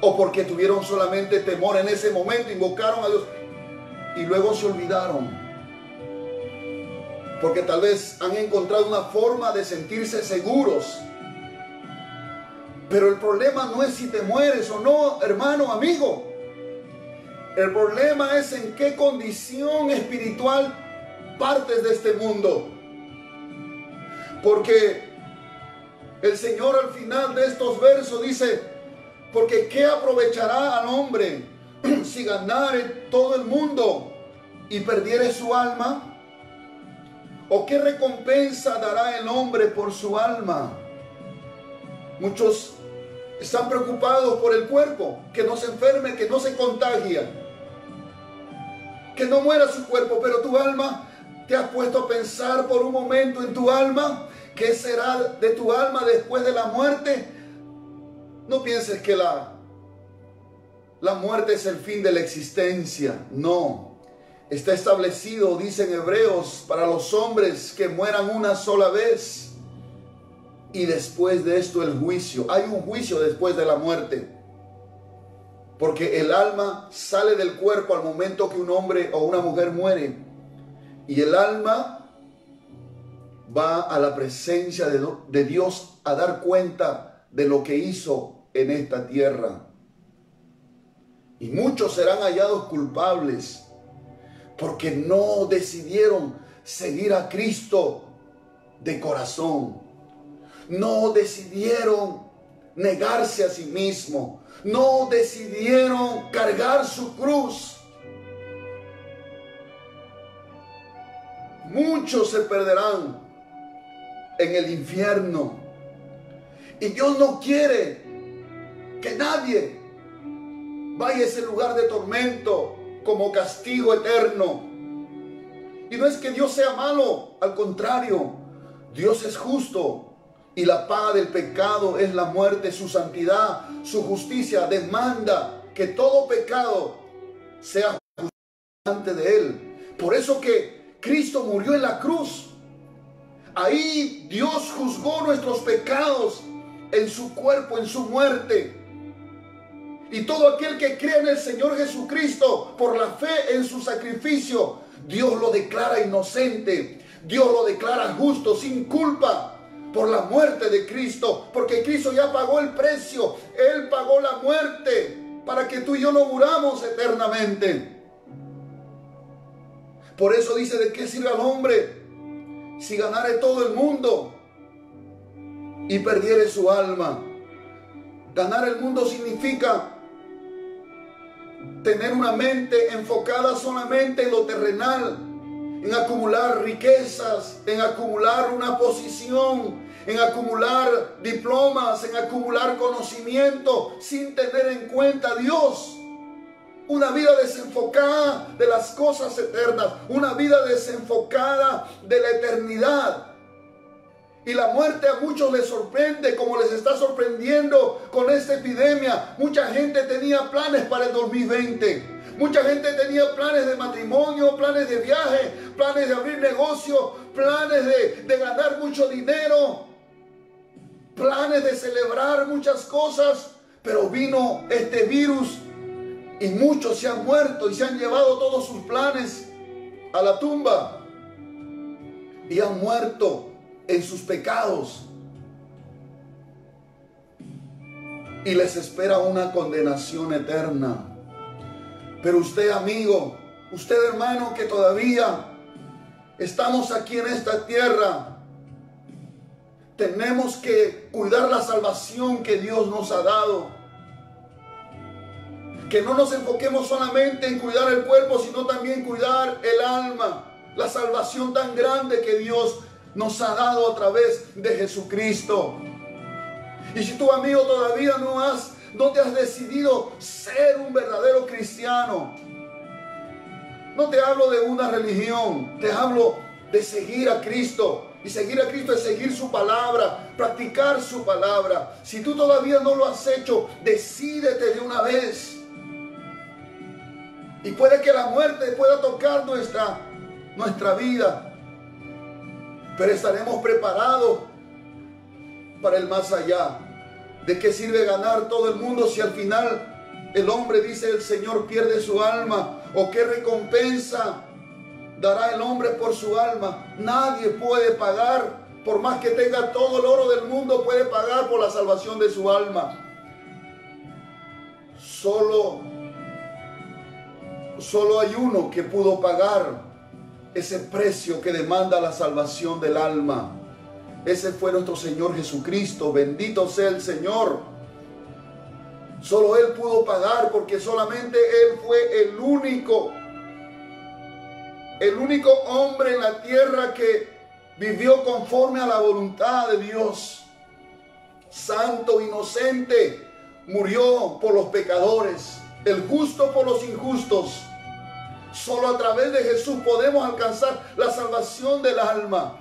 Speaker 1: O porque tuvieron solamente temor en ese momento, invocaron a Dios y luego se olvidaron. Porque tal vez han encontrado una forma de sentirse seguros. Pero el problema no es si te mueres o no, hermano, amigo. El problema es en qué condición espiritual partes de este mundo. Porque el Señor al final de estos versos dice, porque ¿qué aprovechará al hombre si ganare todo el mundo y perdiere su alma? ¿O qué recompensa dará el hombre por su alma? Muchos están preocupados por el cuerpo, que no se enferme, que no se contagie, que no muera su cuerpo, pero tu alma, ¿te has puesto a pensar por un momento en tu alma? ¿Qué será de tu alma después de la muerte? No pienses que la muerte es el fin de la existencia. No. Está establecido, dicen Hebreos, para los hombres que mueran una sola vez. Y después de esto el juicio. Hay un juicio después de la muerte. Porque el alma sale del cuerpo al momento que un hombre o una mujer muere. Y el alma va a la presencia de Dios a dar cuenta de lo que hizo en esta tierra. Y muchos serán hallados culpables porque no decidieron seguir a Cristo de corazón. No decidieron negarse a sí mismo. No decidieron cargar su cruz. Muchos se perderán en el infierno. Y Dios no quiere que nadie vaya a ese lugar de tormento como castigo eterno. Y no es que Dios sea malo, al contrario, Dios es justo. Y la paga del pecado es la muerte. Su santidad, su justicia demanda que todo pecado sea justo delante de Él. Por eso que Cristo murió en la cruz. Ahí Dios juzgó nuestros pecados en su cuerpo, en su muerte. Y todo aquel que cree en el Señor Jesucristo por la fe en su sacrificio, Dios lo declara inocente. Dios lo declara justo, sin culpa, por la muerte de Cristo. Porque Cristo ya pagó el precio. Él pagó la muerte para que tú y yo no muramos eternamente. Por eso dice: ¿de qué sirve al hombre si ganare todo el mundo y perdiere su alma? Ganar el mundo significa tener una mente enfocada solamente en lo terrenal, en acumular riquezas, en acumular una posición, en acumular diplomas, en acumular conocimiento, sin tener en cuenta a Dios. Una vida desenfocada de las cosas eternas, una vida desenfocada de la eternidad. Y la muerte a muchos les sorprende, como les está sorprendiendo con esta epidemia. Mucha gente tenía planes para el 2020. Mucha gente tenía planes de matrimonio, planes de viaje, planes de abrir negocio, planes de ganar mucho dinero, planes de celebrar muchas cosas. Pero vino este virus y muchos se han muerto y se han llevado todos sus planes a la tumba. Y han muerto en sus pecados. Y les espera una condenación eterna. Pero usted, amigo, usted, hermano, que todavía estamos aquí en esta tierra, tenemos que cuidar la salvación que Dios nos ha dado. Que no nos enfoquemos solamente en cuidar el cuerpo, sino también cuidar el alma. La salvación tan grande que Dios nos ha dado a través de Jesucristo. Y si tu amigo todavía no te has decidido ser un verdadero cristiano, no te hablo de una religión, te hablo de seguir a Cristo. Y seguir a Cristo es seguir su palabra, practicar su palabra. Si tú todavía no lo has hecho, decídete de una vez. Y puede que la muerte pueda tocar nuestra vida, pero estaremos preparados para el más allá. ¿De qué sirve ganar todo el mundo si al final el hombre, dice el Señor, pierde su alma? ¿O qué recompensa dará el hombre por su alma? Nadie puede pagar, por más que tenga todo el oro del mundo, puede pagar por la salvación de su alma. Solo hay uno que pudo pagar ese precio que demanda la salvación del alma. Ese fue nuestro Señor Jesucristo. Bendito sea el Señor. Solo Él pudo pagar, porque solamente Él fue el único hombre en la tierra que vivió conforme a la voluntad de Dios. Santo, inocente, murió por los pecadores, el justo por los injustos. Solo a través de Jesús podemos alcanzar la salvación del alma.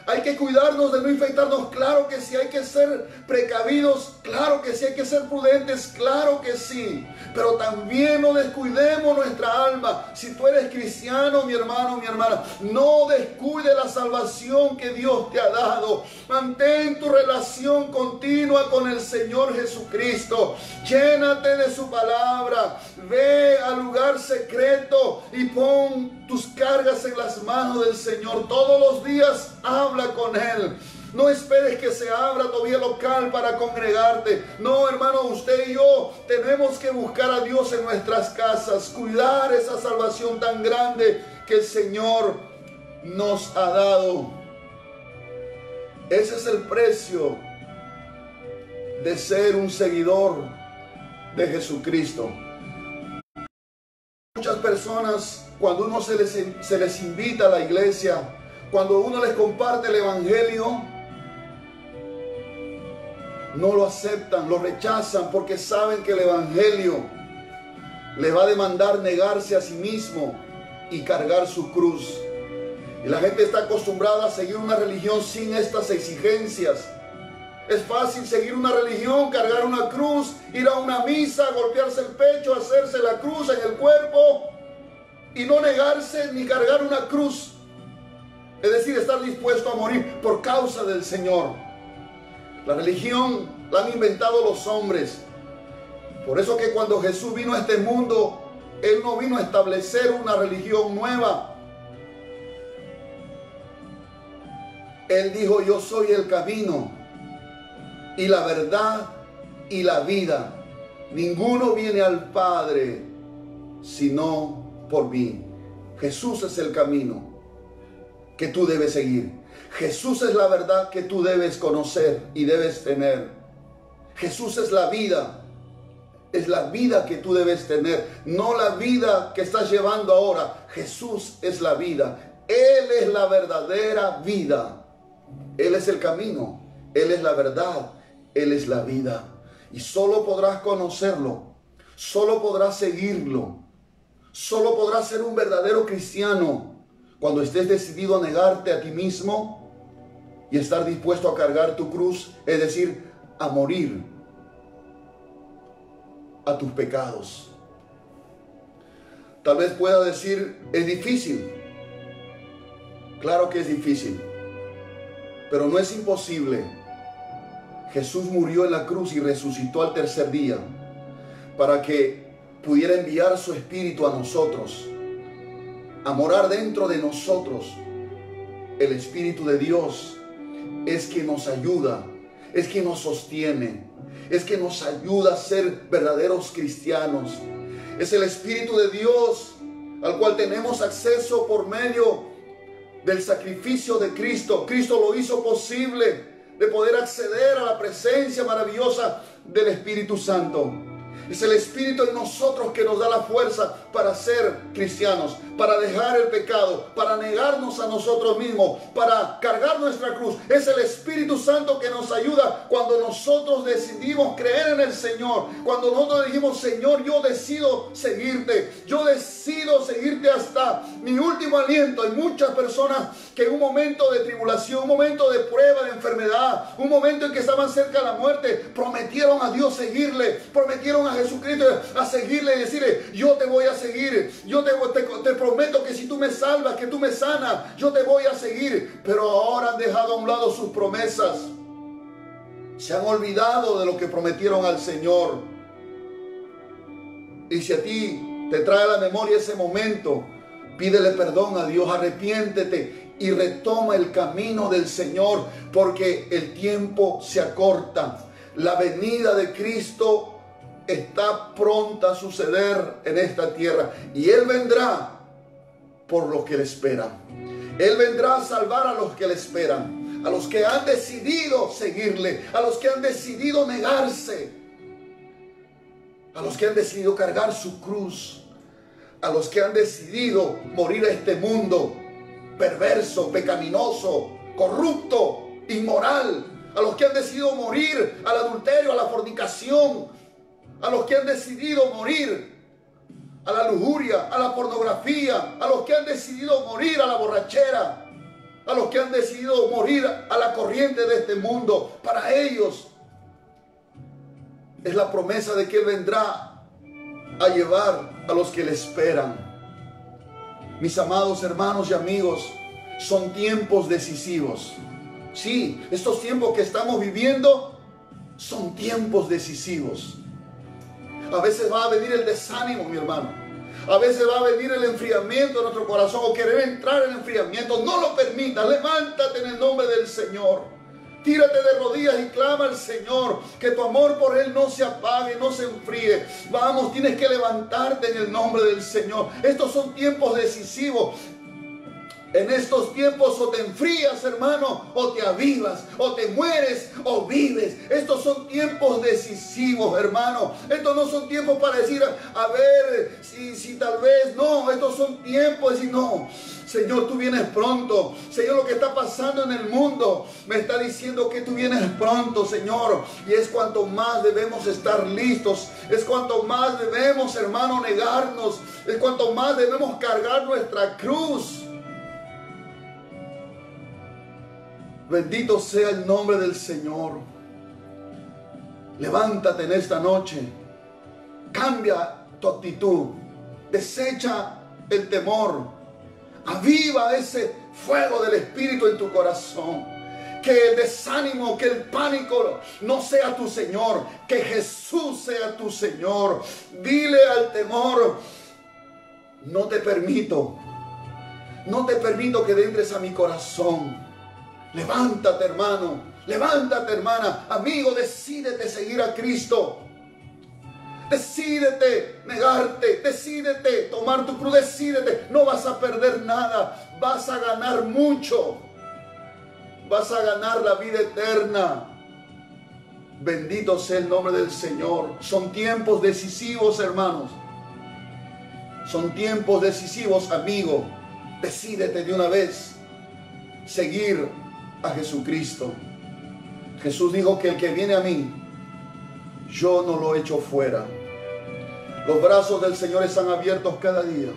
Speaker 1: Hay que cuidarnos de no infectarnos, claro que sí. Hay que ser precavidos, claro que sí. Hay que ser prudentes, claro que sí. Pero también no descuidemos nuestra alma. Si tú eres cristiano, mi hermano, mi hermana, no descuide la salvación que Dios te ha dado. Mantén tu relación continua con el Señor Jesucristo. Llénate de su palabra. Ve al lugar secreto y pon tus cargas en las manos del Señor. Todos los días habla con Él. No esperes que se abra tu vía local para congregarte. No, hermano, usted y yo tenemos que buscar a Dios en nuestras casas, cuidar esa salvación tan grande que el Señor nos ha dado. Ese es el precio de ser un seguidor de Jesucristo. Muchas personas, cuando uno se les invita a la iglesia, cuando uno les comparte el evangelio, no lo aceptan, lo rechazan, porque saben que el evangelio les va a demandar negarse a sí mismo y cargar su cruz. Y la gente está acostumbrada a seguir una religión sin estas exigencias. Es fácil seguir una religión, cargar una cruz, ir a una misa, golpearse el pecho, hacerse la cruz en el cuerpo y no negarse ni cargar una cruz. Es decir, estar dispuesto a morir por causa del Señor. La religión la han inventado los hombres. Por eso que cuando Jesús vino a este mundo, Él no vino a establecer una religión nueva. Él dijo: yo soy el camino y la verdad y la vida. Ninguno viene al Padre sino por mí. Jesús es el camino que tú debes seguir. Jesús es la verdad que tú debes conocer y debes tener. Jesús es la vida. Es la vida que tú debes tener, no la vida que estás llevando ahora. Jesús es la vida. Él es la verdadera vida. Él es el camino. Él es la verdad. Él es la vida. Y solo podrás conocerlo. Solo podrás seguirlo. Solo podrás ser un verdadero cristiano cuando estés decidido a negarte a ti mismo y estar dispuesto a cargar tu cruz, es decir, a morir a tus pecados. Tal vez pueda decir: es difícil. Claro que es difícil, pero no es imposible. Jesús murió en la cruz y resucitó al tercer día para que pudiera enviar su Espíritu a nosotros, a morar dentro de nosotros. El Espíritu de Dios es que nos ayuda, es que nos sostiene, es que nos ayuda a ser verdaderos cristianos. Es el Espíritu de Dios al cual tenemos acceso por medio del sacrificio de Cristo. Cristo lo hizo posible de poder acceder a la presencia maravillosa del Espíritu Santo. Es el Espíritu en nosotros que nos da la fuerza para ser cristianos, para dejar el pecado, para negarnos a nosotros mismos, para cargar nuestra cruz. Es el Espíritu Santo que nos ayuda cuando nosotros decidimos creer en el Señor. Cuando nosotros dijimos: Señor, yo decido seguirte. Yo decido seguirte hasta mi último aliento. Hay muchas personas que en un momento de tribulación, un momento de prueba, de enfermedad, un momento en que estaban cerca de la muerte, prometieron a Dios seguirle, prometieron a Jesucristo a seguirle y decirle: yo te voy a seguir, yo te prometo que si tú me salvas, que tú me sanas, yo te voy a seguir. Pero ahora han dejado a un lado sus promesas, se han olvidado de lo que prometieron al Señor. Y si a ti te trae a la memoria ese momento, pídele perdón a Dios, arrepiéntete y retoma el camino del Señor, porque el tiempo se acorta. La venida de Cristo está pronta a suceder en esta tierra, y Él vendrá por los que le esperan. Él vendrá a salvar a los que le esperan, a los que han decidido seguirle, a los que han decidido negarse, a los que han decidido cargar su cruz, a los que han decidido morir a este mundo perverso, pecaminoso, corrupto, inmoral, a los que han decidido morir al adulterio, a la fornicación, a los que han decidido morir a la lujuria, a la pornografía, a los que han decidido morir a la borrachera, a los que han decidido morir a la corriente de este mundo. Para ellos es la promesa de que Él vendrá a llevar a los que le esperan. Mis amados hermanos y amigos, son tiempos decisivos. Sí, estos tiempos que estamos viviendo son tiempos decisivos. A veces va a venir el desánimo, mi hermano. A veces va a venir el enfriamiento de nuestro corazón, o querer entrar en el enfriamiento. No lo permitas. Levántate en el nombre del Señor. Tírate de rodillas y clama al Señor, que tu amor por Él no se apague, no se enfríe. Vamos, tienes que levantarte en el nombre del Señor. Estos son tiempos decisivos. En estos tiempos o te enfrías, hermano, o te avivas, o te mueres o vives. Estos son tiempos decisivos, hermano. Estos no son tiempos para decir: a ver, si tal vez. No, estos son tiempos de decir: no, Señor, tú vienes pronto. Señor, lo que está pasando en el mundo me está diciendo que tú vienes pronto, Señor. Y es cuanto más debemos estar listos. Es cuanto más debemos, hermano, negarnos. Es cuanto más debemos cargar nuestra cruz. Bendito sea el nombre del Señor. Levántate en esta noche. Cambia tu actitud. Desecha el temor. Aviva ese fuego del Espíritu en tu corazón. Que el desánimo, que el pánico no sea tu Señor, que Jesús sea tu Señor. Dile al temor: no te permito que entres a mi corazón. Levántate, hermano, levántate, hermana. Amigo, decídete seguir a Cristo. Decídete negarte, decídete tomar tu cruz, decídete. No vas a perder nada, vas a ganar mucho. Vas a ganar la vida eterna. Bendito sea el nombre del Señor. Son tiempos decisivos, hermanos. Son tiempos decisivos, amigo. Decídete de una vez seguir a Jesucristo. Jesús dijo que el que viene a mí, yo no lo echo fuera. Los brazos del Señor están abiertos cada día.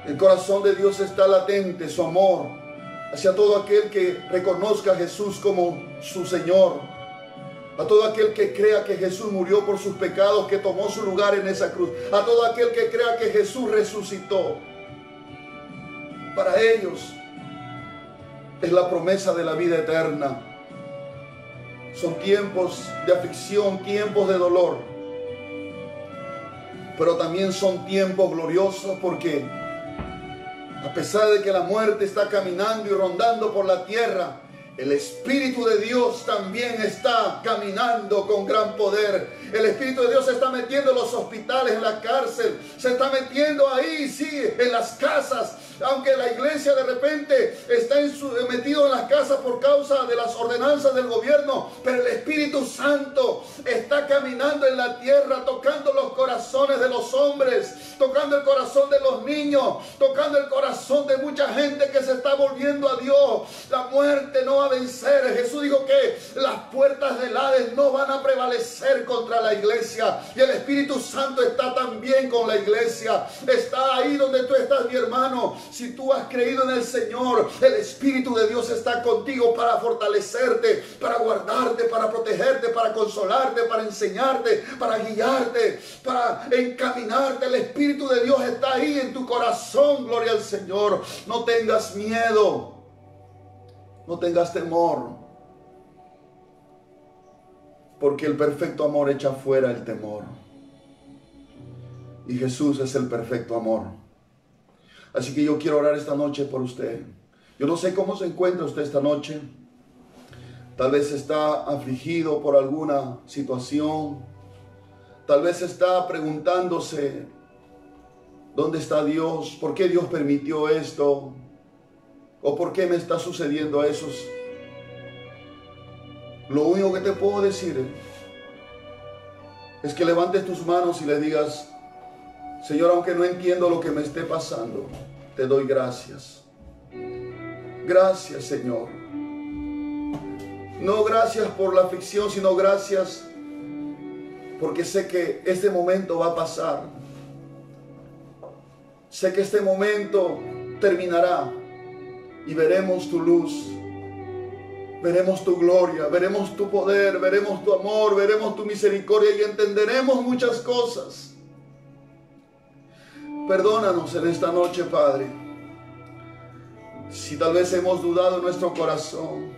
Speaker 1: El corazón de Dios está latente, su amor hacia todo aquel que reconozca a Jesús como su Señor. A todo aquel que crea que Jesús murió por sus pecados, que tomó su lugar en esa cruz. A todo aquel que crea que Jesús resucitó. Para ellos es la promesa de la vida eterna. Son tiempos de aflicción, tiempos de dolor. Pero también son tiempos gloriosos, porque a pesar de que la muerte está caminando y rondando por la tierra, el Espíritu de Dios también está caminando con gran poder. El Espíritu de Dios se está metiendo en los hospitales, en la cárcel. Se está metiendo ahí, sí, en las casas. Aunque la iglesia de repente está metido en las casas por causa de las ordenanzas del gobierno, pero el Espíritu Santo está caminando en la tierra, tocando los corazones de los hombres, tocando el corazón de los niños, tocando el corazón de mucha gente que se está volviendo a Dios. La muerte no va a vencer. Jesús dijo que las puertas del Hades no van a prevalecer contra la iglesia, y el Espíritu Santo está también con la iglesia. Está ahí donde tú estás, mi hermano. Si tú has creído en el Señor, el Espíritu de Dios está contigo para fortalecerte, para guardarte, para protegerte, para consolarte, para enseñarte, para guiarte, para encaminarte. El Espíritu de Dios está ahí en tu corazón. Gloria al Señor. No tengas miedo, no tengas temor, porque el perfecto amor echa fuera el temor. Y Jesús es el perfecto amor. Así que yo quiero orar esta noche por usted. Yo no sé cómo se encuentra usted esta noche. Tal vez está afligido por alguna situación. Tal vez está preguntándose: ¿dónde está Dios? ¿Por qué Dios permitió esto? ¿O por qué me está sucediendo eso? Lo único que te puedo decir es que levantes tus manos y le digas: Señor, aunque no entiendo lo que me esté pasando, te doy gracias. Gracias, Señor. No gracias por la aflicción, sino gracias porque sé que este momento va a pasar. Sé que este momento terminará y veremos tu luz, veremos tu gloria, veremos tu poder, veremos tu amor, veremos tu misericordia y entenderemos muchas cosas. Perdónanos en esta noche, Padre, si tal vez hemos dudado en nuestro corazón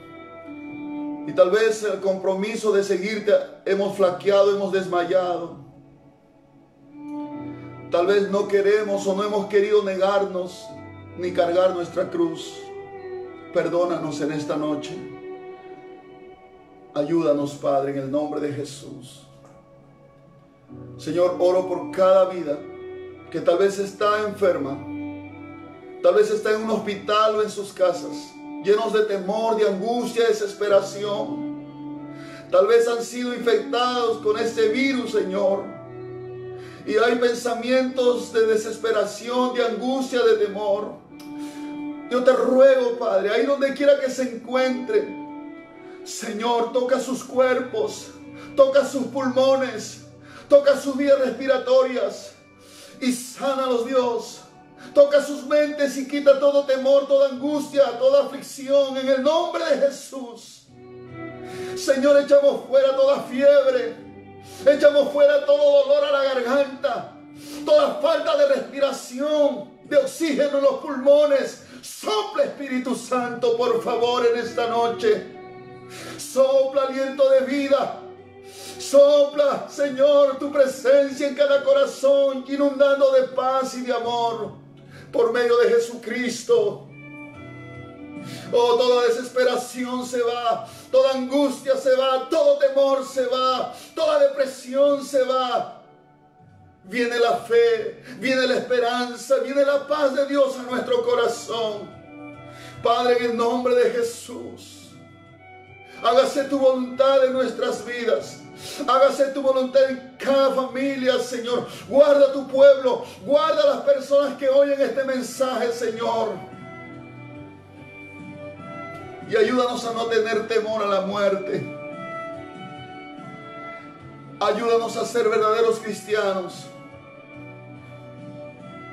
Speaker 1: y tal vez el compromiso de seguirte hemos flaqueado, hemos desmayado. Tal vez no queremos o no hemos querido negarnos ni cargar nuestra cruz. Perdónanos en esta noche. Ayúdanos, Padre, en el nombre de Jesús. Señor, oro por cada vida que tal vez está enferma, tal vez está en un hospital o en sus casas, llenos de temor, de angustia, desesperación. Tal vez han sido infectados con este virus, Señor, y hay pensamientos de desesperación, de angustia, de temor. Yo te ruego, Padre, ahí donde quiera que se encuentren, Señor, toca sus cuerpos, toca sus pulmones, toca sus vías respiratorias y sánalos, Dios. Toca sus mentes y quita todo temor, toda angustia, toda aflicción en el nombre de Jesús. Señor, echamos fuera toda fiebre, echamos fuera todo dolor a la garganta, toda falta de respiración, de oxígeno en los pulmones. Sopla, Espíritu Santo, por favor, en esta noche. Sopla aliento de vida. Sopla, Señor, tu presencia en cada corazón, inundando de paz y de amor por medio de Jesucristo. Oh, toda desesperación se va, toda angustia se va, todo temor se va, toda depresión se va. Viene la fe, viene la esperanza, viene la paz de Dios a nuestro corazón. Padre, en el nombre de Jesús, hágase tu voluntad en nuestras vidas. Hágase tu voluntad en cada familia, Señor. Guarda tu pueblo, guarda a las personas que oyen este mensaje, Señor. Y ayúdanos a no tener temor a la muerte. Ayúdanos a ser verdaderos cristianos.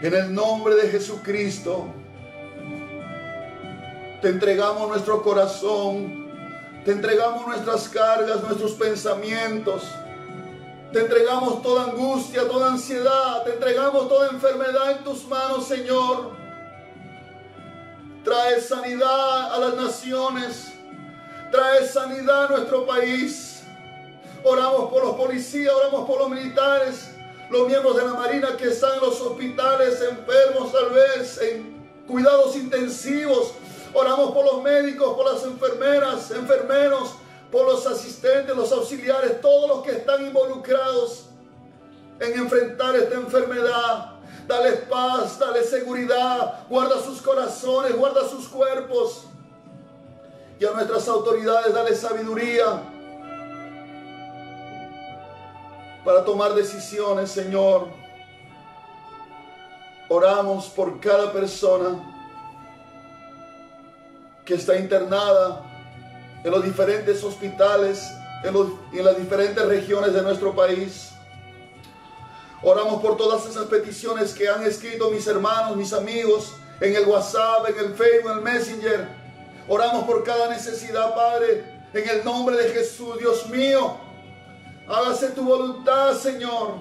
Speaker 1: En el nombre de Jesucristo, te entregamos nuestro corazón. Te entregamos nuestras cargas, nuestros pensamientos. Te entregamos toda angustia, toda ansiedad. Te entregamos toda enfermedad en tus manos, Señor. Trae sanidad a las naciones. Trae sanidad a nuestro país. Oramos por los policías, oramos por los militares, los miembros de la Marina que están en los hospitales, enfermos tal vez, en cuidados intensivos. Oramos por los médicos, por las enfermeras, enfermeros, por los asistentes, los auxiliares, todos los que están involucrados en enfrentar esta enfermedad. Dale paz, dale seguridad, guarda sus corazones, guarda sus cuerpos. Y a nuestras autoridades dale sabiduría para tomar decisiones, Señor. Oramos por cada persona que está internada en los diferentes hospitales, en las diferentes regiones de nuestro país. Oramos por todas esas peticiones que han escrito mis hermanos, mis amigos, en el WhatsApp, en el Facebook, en el Messenger. Oramos por cada necesidad, Padre, en el nombre de Jesús. Dios mío, hágase tu voluntad, Señor,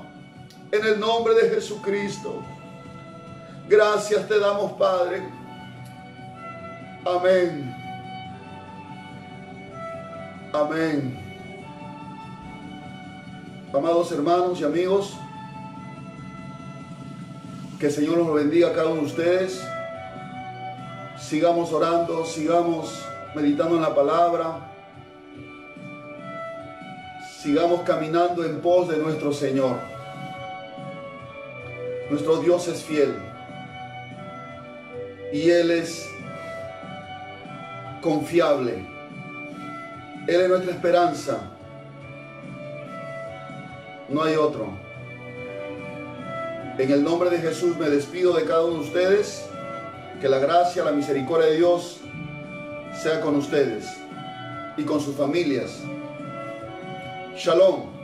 Speaker 1: en el nombre de Jesucristo. Gracias te damos, Padre. Amén. Amén. Amados hermanos y amigos, que el Señor los bendiga a cada uno de ustedes. Sigamos orando, sigamos meditando en la palabra. Sigamos caminando en pos de nuestro Señor. Nuestro Dios es fiel. Y Él es confiable. Él es nuestra esperanza. No hay otro. En el nombre de Jesús me despido de cada uno de ustedes. Que la gracia, la misericordia de Dios sea con ustedes y con sus familias. Shalom.